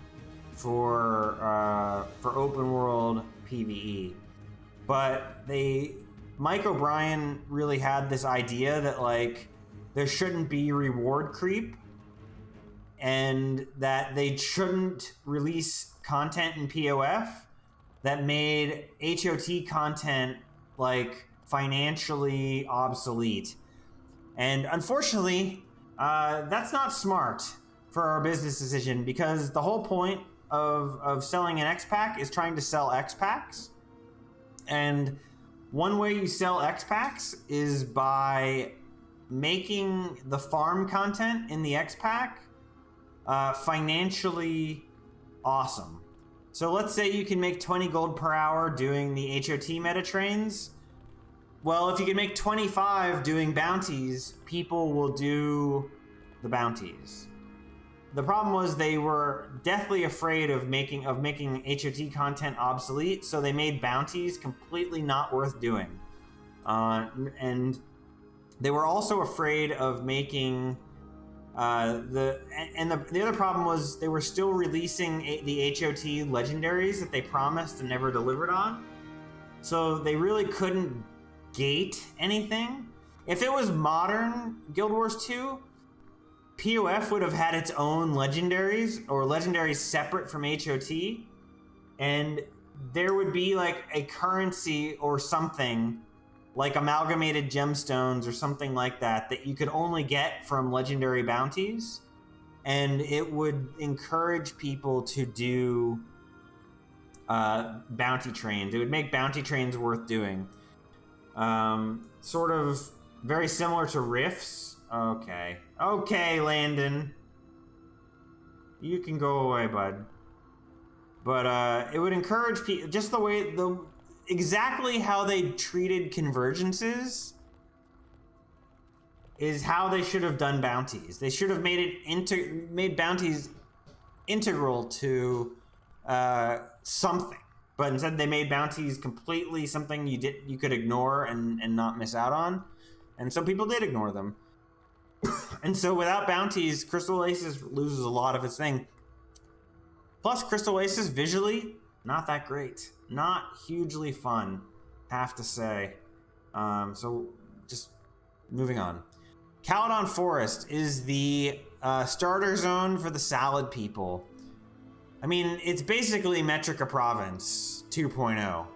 for open world PvE. But Mike O'Brien really had this idea that like there shouldn't be reward creep, and that they shouldn't release content in POF that made HOT content like financially obsolete. And unfortunately, that's not smart for our business decision, because the whole point of selling an X-Pack is trying to sell X-Packs. And one way you sell X-Packs is by making the farm content in the X-Pack financially awesome. So let's say you can make 20 gold per hour doing the HOT meta trains. Well, if you can make 25 doing bounties, people will do the bounties. The problem was they were deathly afraid of making HOT content obsolete, so they made bounties completely not worth doing. And they were also afraid of making the other problem was they were still releasing the HOT legendaries that they promised and never delivered on. So they really couldn't gate anything. If it was modern Guild Wars 2, POF would have had its own legendaries, or legendaries separate from HOT, and there would be like a currency or something like amalgamated gemstones or something like that you could only get from legendary bounties, and it would encourage people to do bounty trains. It would make bounty trains worth doing. Sort of very similar to Rifts. Okay, Landon. You can go away, bud. But it would encourage people, just exactly how they treated convergences is how they should have done bounties. They should have made bounties integral to something. But instead they made bounties completely something you could ignore and not miss out on. And some people did ignore them. And so without bounties, Crystal Oasis loses a lot of its thing. Plus, Crystal Oasis visually, not that great. Not hugely fun, have to say. So just moving on. Caledon Forest is the starter zone for the salad people. I mean, it's basically Metrica Province 2.0.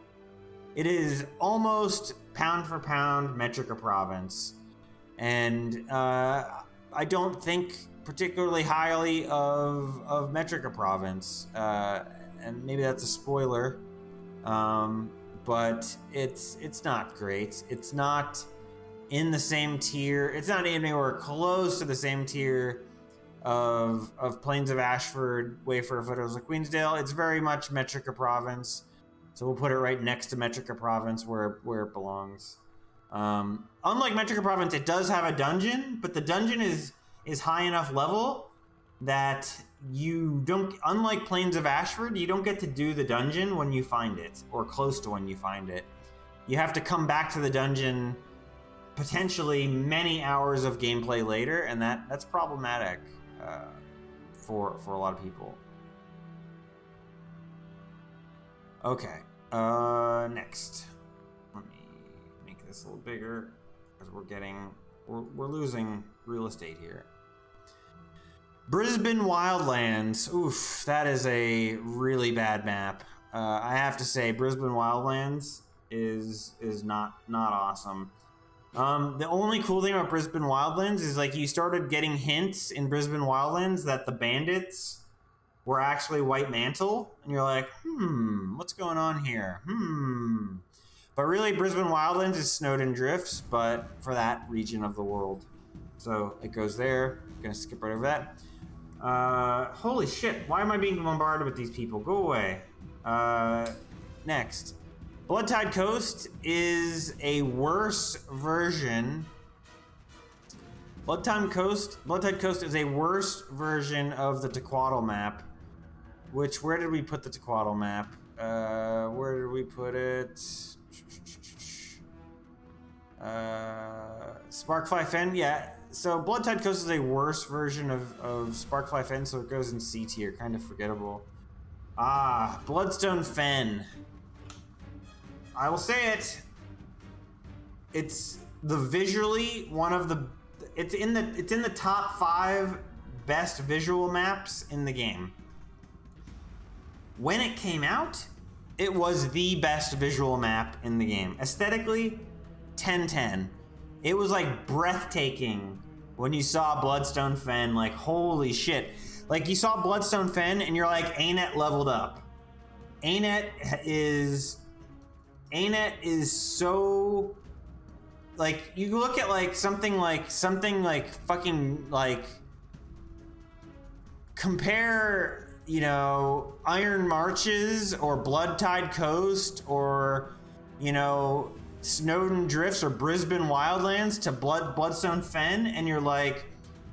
It is almost pound for pound Metrica Province. And I don't think particularly highly of Metrica Province. And maybe that's a spoiler. But it's not great. It's not in the same tier. It's not anywhere close to the same tier of Plains of Ashford, Wayfarer Foothills, of Queensdale. It's very much Metrica Province. So we'll put it right next to Metrica Province where it belongs. Unlike Metrica Province, it does have a dungeon, but the dungeon is high enough level that you don't, unlike Plains of Ashford, you don't get to do the dungeon when you find it, or close to when you find it. You have to come back to the dungeon potentially many hours of gameplay later, and that's problematic for a lot of people. Okay, next. Let me make this a little bigger, because we're losing real estate here. Brisban Wildlands. Oof, that is a really bad map. I have to say, Brisban Wildlands is not awesome. The only cool thing about Brisban Wildlands is like you started getting hints in Brisban Wildlands that the bandits were actually White Mantle, and you're like, what's going on here? But really, Brisban Wildlands is Snowden Drifts, but for that region of the world. So it goes there. I'm gonna skip right over that. Holy shit, why am I being bombarded with these people? Go away. Next. Bloodtide Coast is a worse version. Bloodtide Coast is a worse version of the Tequatl map. Where did we put the Tequatl map? Where did we put it? Sparkfly Fen, yeah. So Bloodtide Coast is a worse version of Sparkfly Fen, so it goes in C tier, kind of forgettable. Bloodstone Fen. I will say it. It's visually one of the. It's in the top 5 best visual maps in the game. When it came out, it was the best visual map in the game. Aesthetically, 10/10. It was like breathtaking when you saw Bloodstone Fen. Like, holy shit! Like, you saw Bloodstone Fen and you're like, ANET leveled up. ANET is so, like, you look at like something like fucking like, compare, you know, Iron Marches or Bloodtide Coast or, you know, Snowden Drifts or Brisban Wildlands to Bloodstone Fen, and you're like,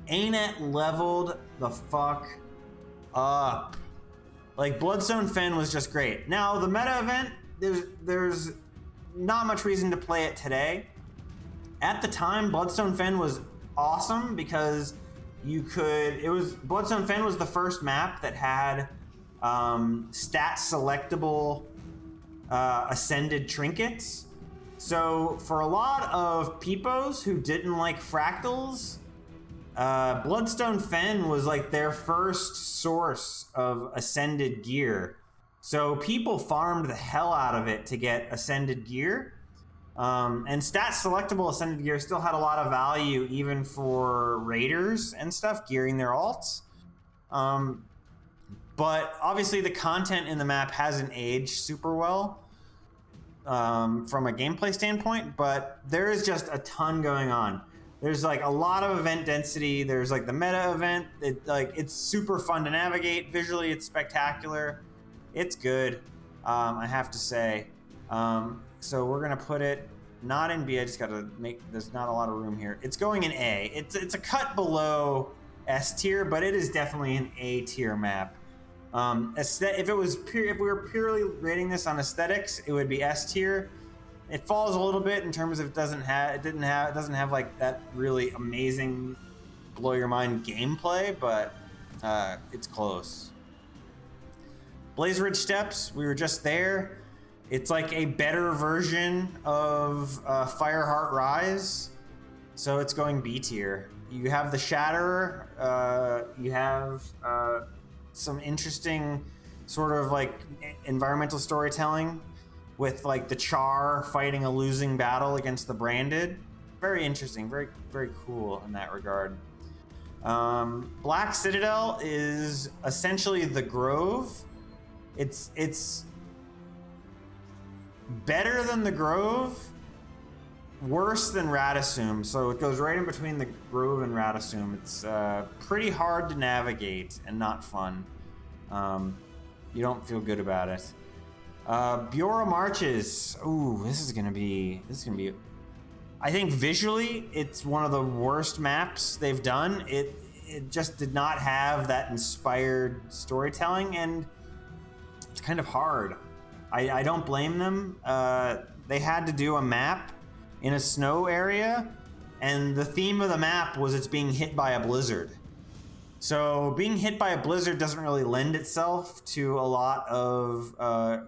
ANET leveled the fuck up. Like, Bloodstone Fen was just great. Now, the meta event, there's not much reason to play it today. At the time, Bloodstone Fen was awesome because Bloodstone Fen was the first map that had stat selectable ascended trinkets. So for a lot of peepos who didn't like fractals, Bloodstone Fen was like their first source of ascended gear. So people farmed the hell out of it to get ascended gear. And stat selectable ascended gear still had a lot of value even for raiders and stuff gearing their alts. But obviously the content in the map hasn't aged super well from a gameplay standpoint, but there is just a ton going on. There's like a lot of event density. There's like the meta event. It's super fun to navigate. Visually, it's spectacular. It's good, I have to say. So we're gonna put it not in B. I just gotta there's not a lot of room here. It's going in A. It's a cut below S tier, but it is definitely an A tier map. If we were purely rating this on aesthetics, it would be S tier. It falls a little bit in terms of it doesn't have like that really amazing blow your mind gameplay, but it's close. Blaze Ridge Steps, we were just there. It's like a better version of Fireheart Rise, so it's going B tier. You have the Shatterer, you have some interesting sort of like environmental storytelling with like the Char fighting a losing battle against the Branded. Very interesting, very, very cool in that regard. Black Citadel is essentially the Grove. It's better than the Grove, worse than Rata Sum. So it goes right in between the Grove and Rata Sum. It's pretty hard to navigate and not fun. You don't feel good about it. Bureau Marches. Ooh, this is gonna be. I think visually, it's one of the worst maps they've done. It just did not have that inspired storytelling, and it's kind of hard. I don't blame them. They had to do a map in a snow area, and the theme of the map was it's being hit by a blizzard. So being hit by a blizzard doesn't really lend itself to a lot of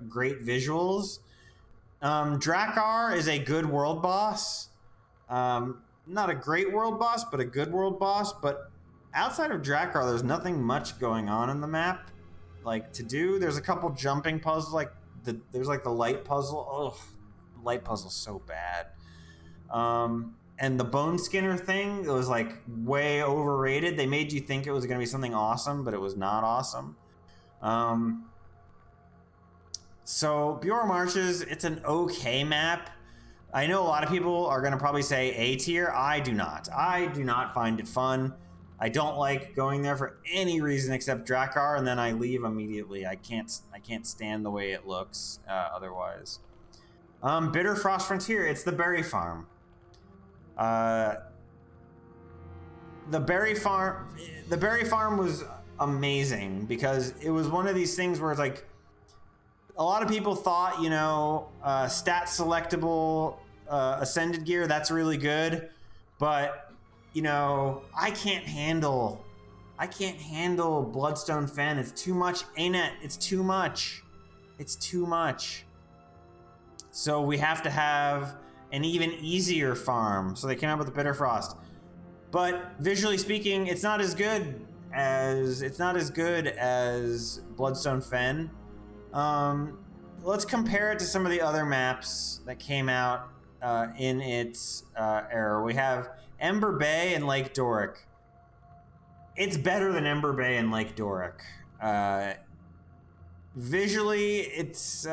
great visuals. Drakkar is a good world boss. Not a great world boss, but a good world boss. But outside of Drakkar, there's nothing much going on in the map like to do. There's a couple jumping puzzles, there's like the light puzzle. Oh, light puzzle's so bad. And the Bone Skinner thing, it was like way overrated. They made you think it was going to be something awesome, but it was not awesome. So Bjorn Marshes, it's an okay map. I know a lot of people are going to probably say A tier. I do not. I do not find it fun. I don't like going there for any reason except Drakkar, and then I leave immediately. I can't stand the way it looks otherwise. Bitter Frost Frontier, it's the berry farm. The berry farm was amazing because it was one of these things where it's like a lot of people thought, you know, stat selectable ascended gear, that's really good, but you know, I can't handle Bloodstone Fen. It's too much, ain't it? It's too much. So we have to have an even easier farm. So they came up with the Bitter Frost. But visually speaking, it's not as good as Bloodstone Fen. Let's compare it to some of the other maps that came out in its era. We have Ember Bay and Lake Doric. It's better than Ember Bay and Lake Doric. Visually, it's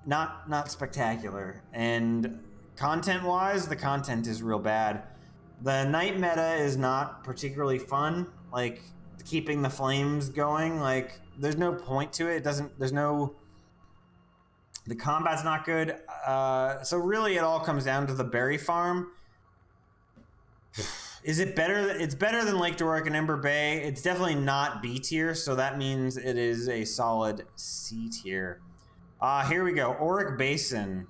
not spectacular, and content-wise, the content is real bad. The night meta is not particularly fun. Like keeping the flames going, like there's no point to it. The combat's not good. So really, it all comes down to the berry farm. Is it better? It's better than Lake Doric and Ember Bay. It's definitely not B tier, so that means it is a solid C tier. Here we go. Auric Basin.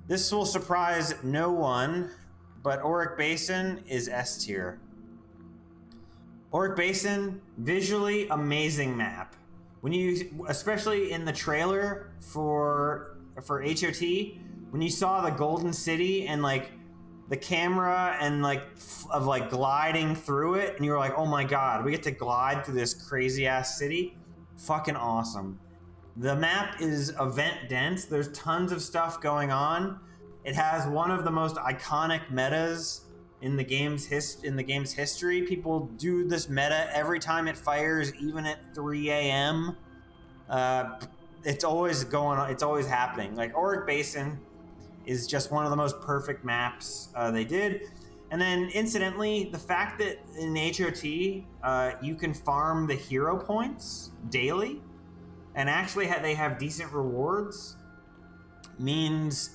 This will surprise no one, but Auric Basin is S tier. Auric Basin, visually amazing map. When you, especially in the trailer for HOT, when you saw the Golden City and like the camera and like of like gliding through it, and you were like, oh my god, we get to glide through this crazy ass city. Fucking awesome. The map is event dense. There's tons of stuff going on. It has one of the most iconic metas in the game's history. People do this meta every time it fires, even at 3 a.m. It's always going on. It's always happening. Like Auric Basin is just one of the most perfect maps they did. And then incidentally, the fact that in HOT you can farm the hero points daily, and actually they have decent rewards, means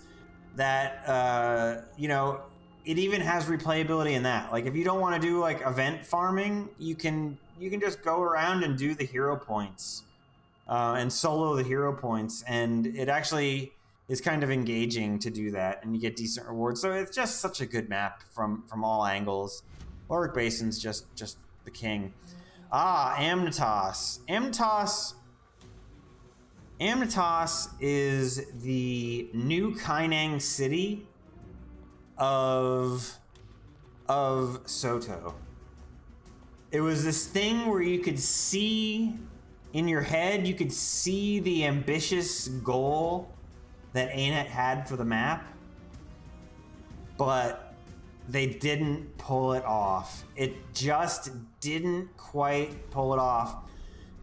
that you know, it even has replayability in that. Like if you don't want to do like event farming, you can just go around and do the hero points and solo the hero points, and it actually is kind of engaging to do that, and you get decent rewards. So it's just such a good map from all angles. Auric Basin's just the king. Amnitas. Amnitas is the new Kaineng City of Soto. It was this thing where you could see in your head, you could see the ambitious goal that ANET had for the map, but they didn't pull it off. It just didn't quite pull it off.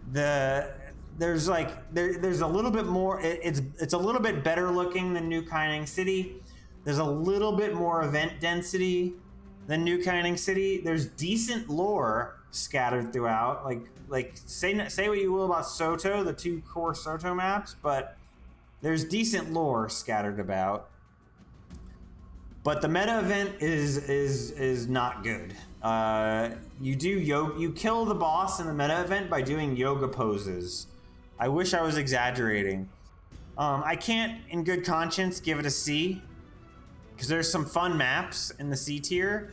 There's a little bit more. It's a little bit better looking than New Kaineng City. There's a little bit more event density than New Kaineng City. There's decent lore scattered throughout. Like say what you will about Soto, the two core Soto maps, but there's decent lore scattered about. But the meta event is not good. You kill the boss in the meta event by doing yoga poses. I wish I was exaggerating. I can't, in good conscience, give it a C, because there's some fun maps in the C tier,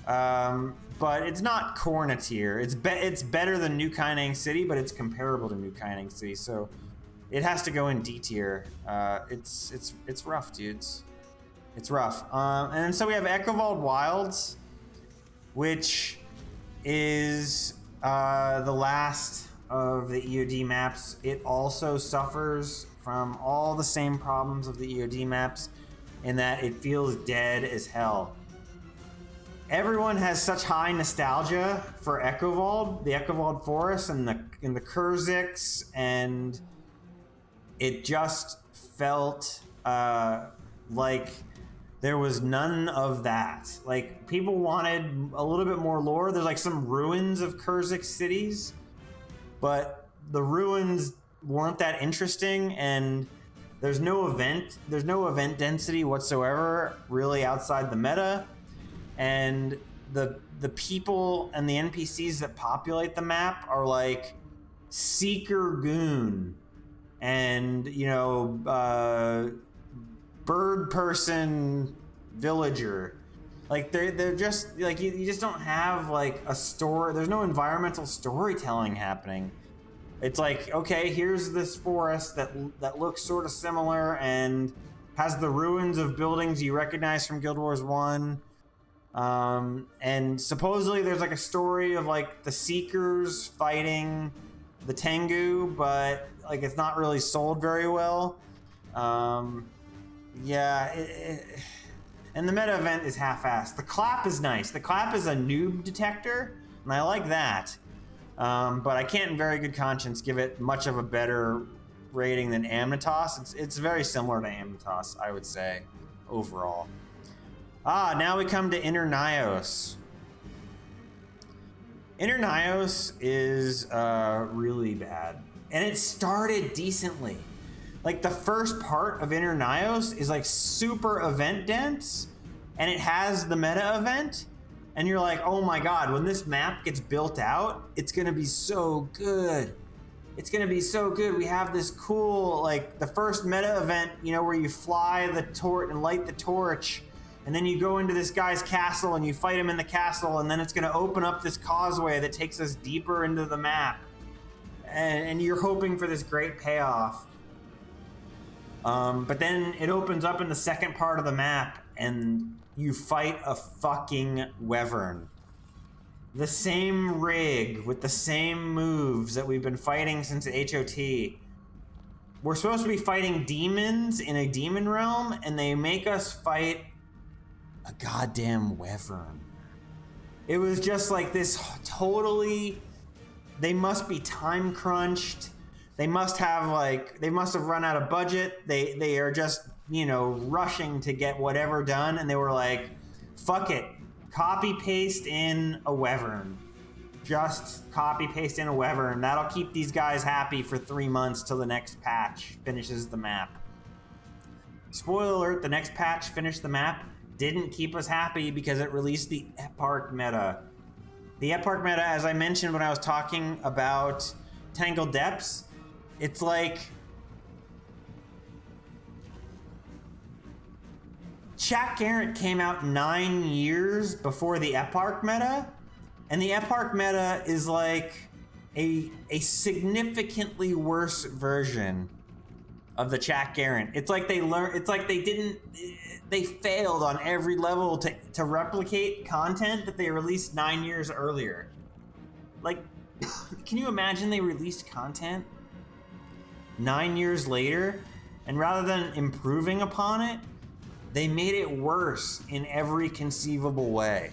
but it's not Corna tier. It's better than New Kaineng City, but it's comparable to New Kaineng City, so it has to go in D tier. It's rough, dudes. It's rough. And then so we have Echovald Wilds, which is the last of the EOD maps. It also suffers from all the same problems of the EOD maps, in that it feels dead as hell. everyone has such high nostalgia for Echovald, the Echovald Forest, and the Kurzix, and it just felt like there was none of that. Like, people wanted a little bit more lore. There's like some ruins of Kurzix cities, but the ruins weren't that interesting, and there's no event density whatsoever really outside the meta. And the people and the NPCs that populate the map are like Seeker Goon and, you know, Bird Person Villager. Like, they're just like, you just don't have like a story. There's no environmental storytelling happening. It's like, okay, here's this forest that looks sort of similar and has the ruins of buildings you recognize from Guild Wars 1. And supposedly there's like a story of like the Seekers fighting the Tengu, but like it's not really sold very well. Yeah, and the meta event is half-assed. The clap is nice. The clap is a noob detector, and I like that. But I can't in very good conscience give it much of a better rating than Amnitas. It's very similar to Amnitas, I would say, overall. Now we come to Inner Nyos. Inner Nyos is really bad. And it started decently. Like, the first part of Inner Nyos is like super event dense, and it has the meta event. And you're like, oh my god, when this map gets built out, it's gonna be so good. It's gonna be so good. We have this cool, like, the first meta event, you know, where you fly the torch and light the torch, and then you go into this guy's castle and you fight him in the castle, and then it's gonna open up this causeway that takes us deeper into the map. And you're hoping for this great payoff. But then it opens up in the second part of the map, and you fight a fucking wyvern. The same rig with the same moves that we've been fighting since HOT. We're supposed to be fighting demons in a demon realm, and they make us fight a goddamn wyvern. It was just like this totally... They must be time crunched. They must have run out of budget. They are just, you know, rushing to get whatever done, and they were like, fuck it, copy paste in a wyvern. Just copy paste in a wyvern. That'll keep these guys happy for 3 months till the next patch finishes the map. Spoiler alert, the next patch finished the map, didn't keep us happy because it released the Eparch meta. The Eparch meta, as I mentioned when I was talking about Tangled Depths, it's like Jack Garrett came out 9 years before the Eparch meta, and the Eparch meta is like a significantly worse version of the Jack Garrett. It's like they failed on every level to replicate content that they released 9 years earlier. Like, can you imagine they released content 9 years later, and rather than improving upon it, they made it worse in every conceivable way.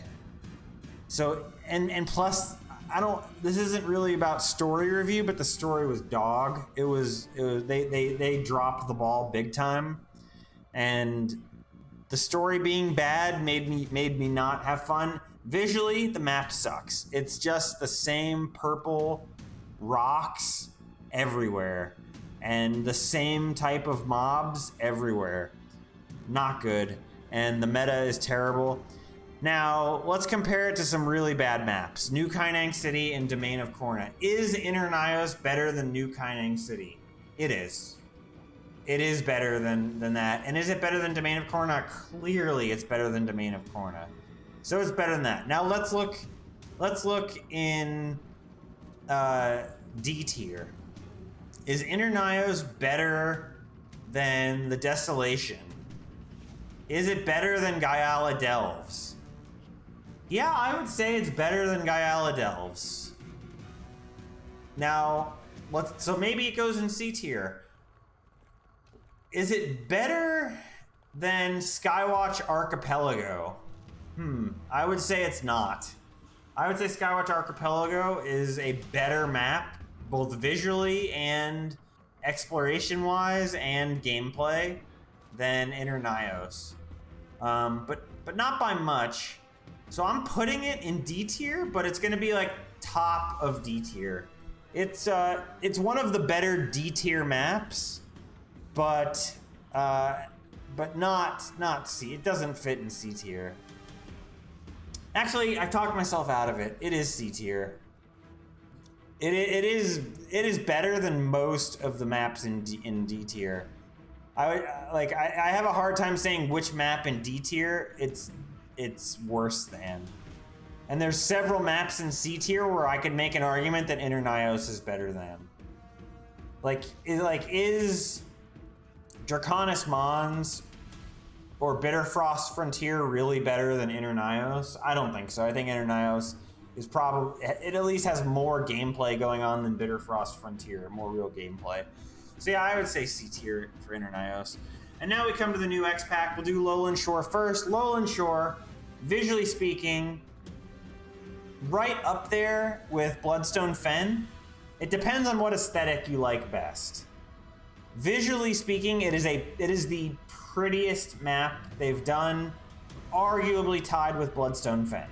So, and plus, this isn't really about story review, but the story was dog. They dropped the ball big time, and the story being bad made me not have fun. Visually, the map sucks. It's just the same purple rocks everywhere, and the same type of mobs everywhere. Not good, and the meta is terrible. Now, let's compare it to some really bad maps. New Kaineng City and Domain of Korna. Is Inner Nyos better than New Kaineng City? It is. It is better than that. And is it better than Domain of Korna? Clearly, it's better than Domain of Korna. So it's better than that. Now let's look in D tier. Is Inner Nyos better than the Desolation? Is it better than Gyala Delves? Yeah, I would say it's better than Gyala Delves. Now, so maybe it goes in C tier. Is it better than Skywatch Archipelago? I would say it's not. I would say Skywatch Archipelago is a better map, both visually and exploration-wise and gameplay, than Inner Nyos. But not by much. So I'm putting it in D tier, but it's going to be like top of D tier. It's one of the better D tier maps, but not C. It doesn't fit in C tier. Actually, I've talked myself out of it. It is C tier. It is better than most of the maps in D tier. I have a hard time saying which map in D tier it's worse than. And there's several maps in C tier where I could make an argument that Inner Nyos is better than. Is Draconis Mons or Bitterfrost Frontier really better than Inner Nyos? I don't think so. I think Inner Nyos is probably, it at least has more gameplay going on than Bitterfrost Frontier, more real gameplay. So yeah, I would say C tier for Inner Nyos. And now we come to the new X Pack. We'll do Lowland Shore first. Lowland Shore, visually speaking, right up there with Bloodstone Fen. It depends on what aesthetic you like best. Visually speaking, it is the prettiest map they've done, arguably tied with Bloodstone Fen.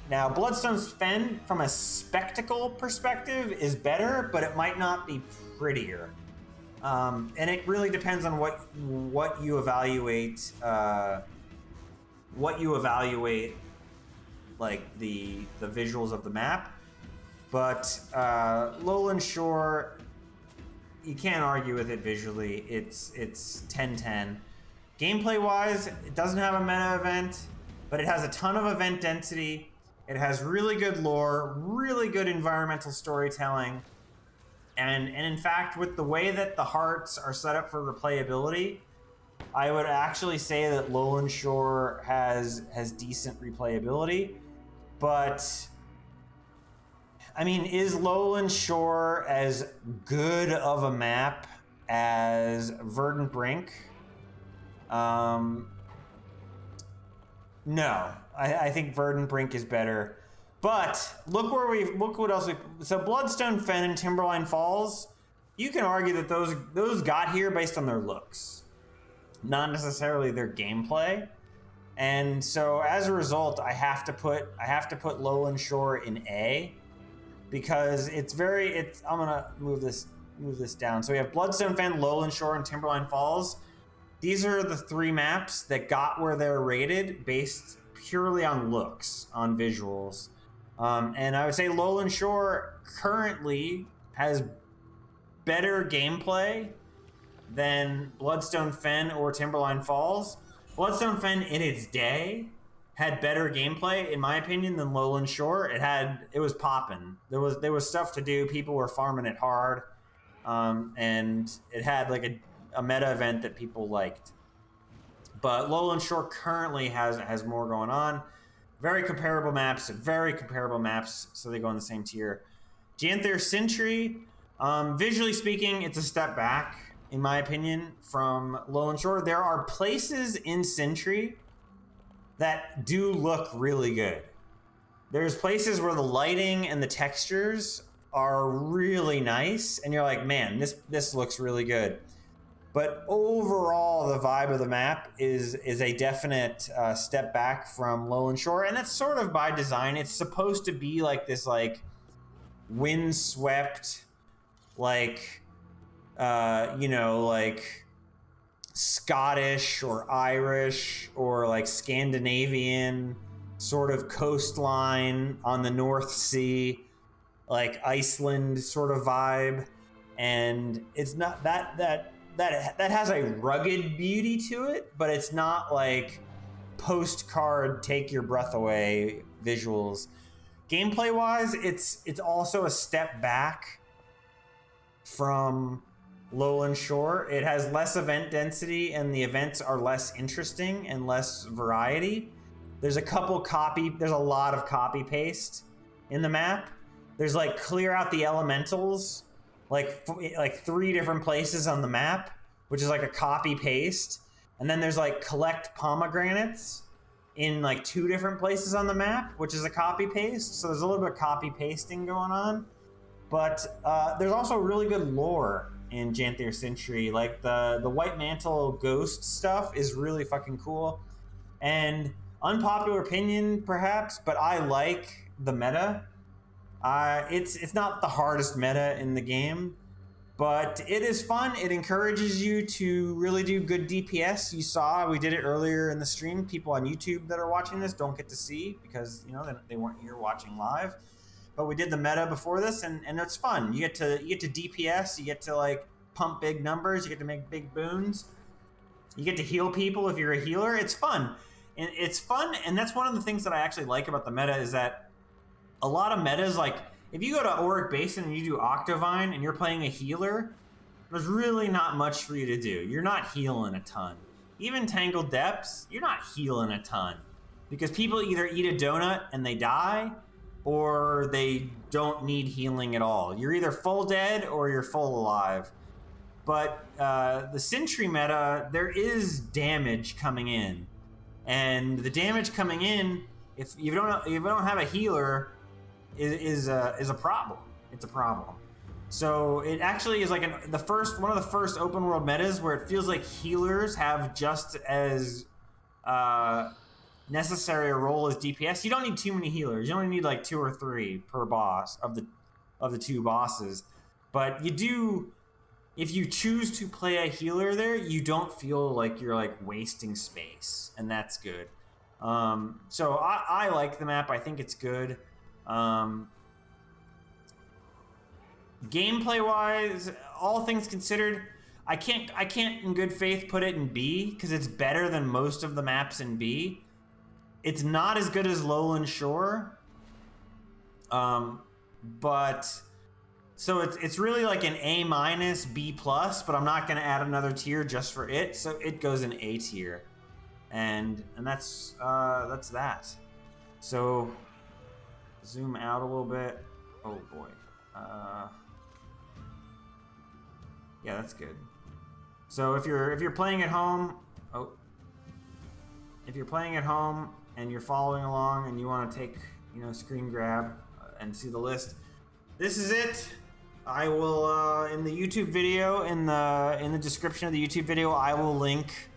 Now, Bloodstone Fen, from a spectacle perspective, is better, but it might not be prettier. And it really depends on what you evaluate. Like the visuals of the map. But Lowland Shore, you can't argue with it visually. It's 10-10. Gameplay wise, it doesn't have a meta event, but it has a ton of event density. It has really good lore, really good environmental storytelling. And in fact, with the way that the hearts are set up for replayability, I would actually say that Lowland Shore has decent replayability. But I mean, is Lowland Shore as good of a map as Verdant Brink? No, I think Verdant Brink is better. But look what else so Bloodstone Fen and Timberline Falls, you can argue that those got here based on their looks, not necessarily their gameplay. And so as a result, I have to put Lowland Shore in A, because I'm gonna move this down. So we have Bloodstone Fen, Lowland Shore, and Timberline Falls. These are the three maps that got where they're rated based purely on looks, on visuals. And I would say Lowland Shore currently has better gameplay than Bloodstone Fen or Timberline Falls. Bloodstone Fen in its day had better gameplay, in my opinion, than Lowland Shore. It was popping. There was stuff to do. People were farming it hard, and it had like a meta event that people liked. But Lowland Shore currently has more going on. Very comparable maps, so they go in the same tier. Janthir Sentry, visually speaking, it's a step back, in my opinion, from Lowland Shore. There are places in Sentry that do look really good. There's places where the lighting and the textures are really nice, and you're like, man, this looks really good. But overall, the vibe of the map is a definite step back from Lowland Shore, and that's sort of by design. It's supposed to be like this, like windswept, like like Scottish or Irish or like Scandinavian sort of coastline on the North Sea, like Iceland sort of vibe, and it's not that has a rugged beauty to it, but it's not like postcard take your breath away visuals. Gameplay wise, it's also a step back from Lowland Shore. It has less event density, and the events are less interesting and less variety. There's a lot of copy paste in the map. There's like clear out the elementals, like 3 different places on the map, which is like a copy paste. And then there's like collect pomegranates in like 2 different places on the map, which is a copy paste. So there's a little bit of copy pasting going on. But there's also really good lore in Janthir Century. Like the White Mantle ghost stuff is really fucking cool. And unpopular opinion, perhaps, but I like the meta. It's not the hardest meta in the game, but it is fun. It encourages you to really do good DPS. You saw we did it earlier in the stream. People on YouTube that are watching this don't get to see because they weren't here watching live. But we did the meta before this, and it's fun. You get to DPS. You get to like pump big numbers. You get to make big boons. You get to heal people if you're a healer. It's fun. And it's fun, and that's one of the things that I actually like about the meta is that a lot of metas, like if you go to Auric Basin and you do Octovine and you're playing a healer, there's really not much for you to do. You're not healing a ton. Even Tangled Depths, you're not healing a ton because people either eat a donut and they die or they don't need healing at all. You're either full dead or you're full alive. But the Sentry meta, there is damage coming in. And the damage coming in, if you don't have a healer, is a problem. It's a problem. So it actually is like one of the first open world metas where it feels like healers have just as necessary a role as DPS. You don't need too many healers. You only need like 2 or 3 per boss of the 2 bosses. But you do, if you choose to play a healer there, you don't feel like you're like wasting space, and that's good. So I like the map. I think it's good. Gameplay wise, all things considered, I can't in good faith put it in B because it's better than most of the maps in B. It's not as good as Lowland Shore, but so it's really like an A-, B+, but I'm not going to add another tier just for it, so it goes in A tier, and that's that. So zoom out a little bit. Oh boy. Yeah, that's good. So if you're playing at home, if you're playing at home and you're following along and you want to take screen grab and see the list, this is it. I will in the YouTube video, in the description of the YouTube video, I will link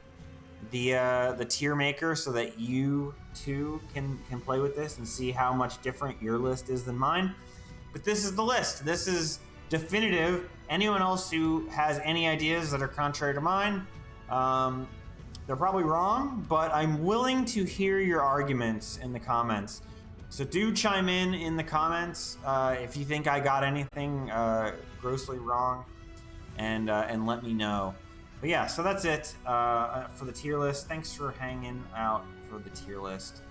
the tier maker so that you too can play with this and see how much different your list is than mine. But this is the list. This is definitive. Anyone else who has any ideas that are contrary to mine, they're probably wrong, but I'm willing to hear your arguments in the comments. So do chime in the comments if you think I got anything grossly wrong, and let me know. But yeah, so that's it for the tier list. Thanks for hanging out for the tier list.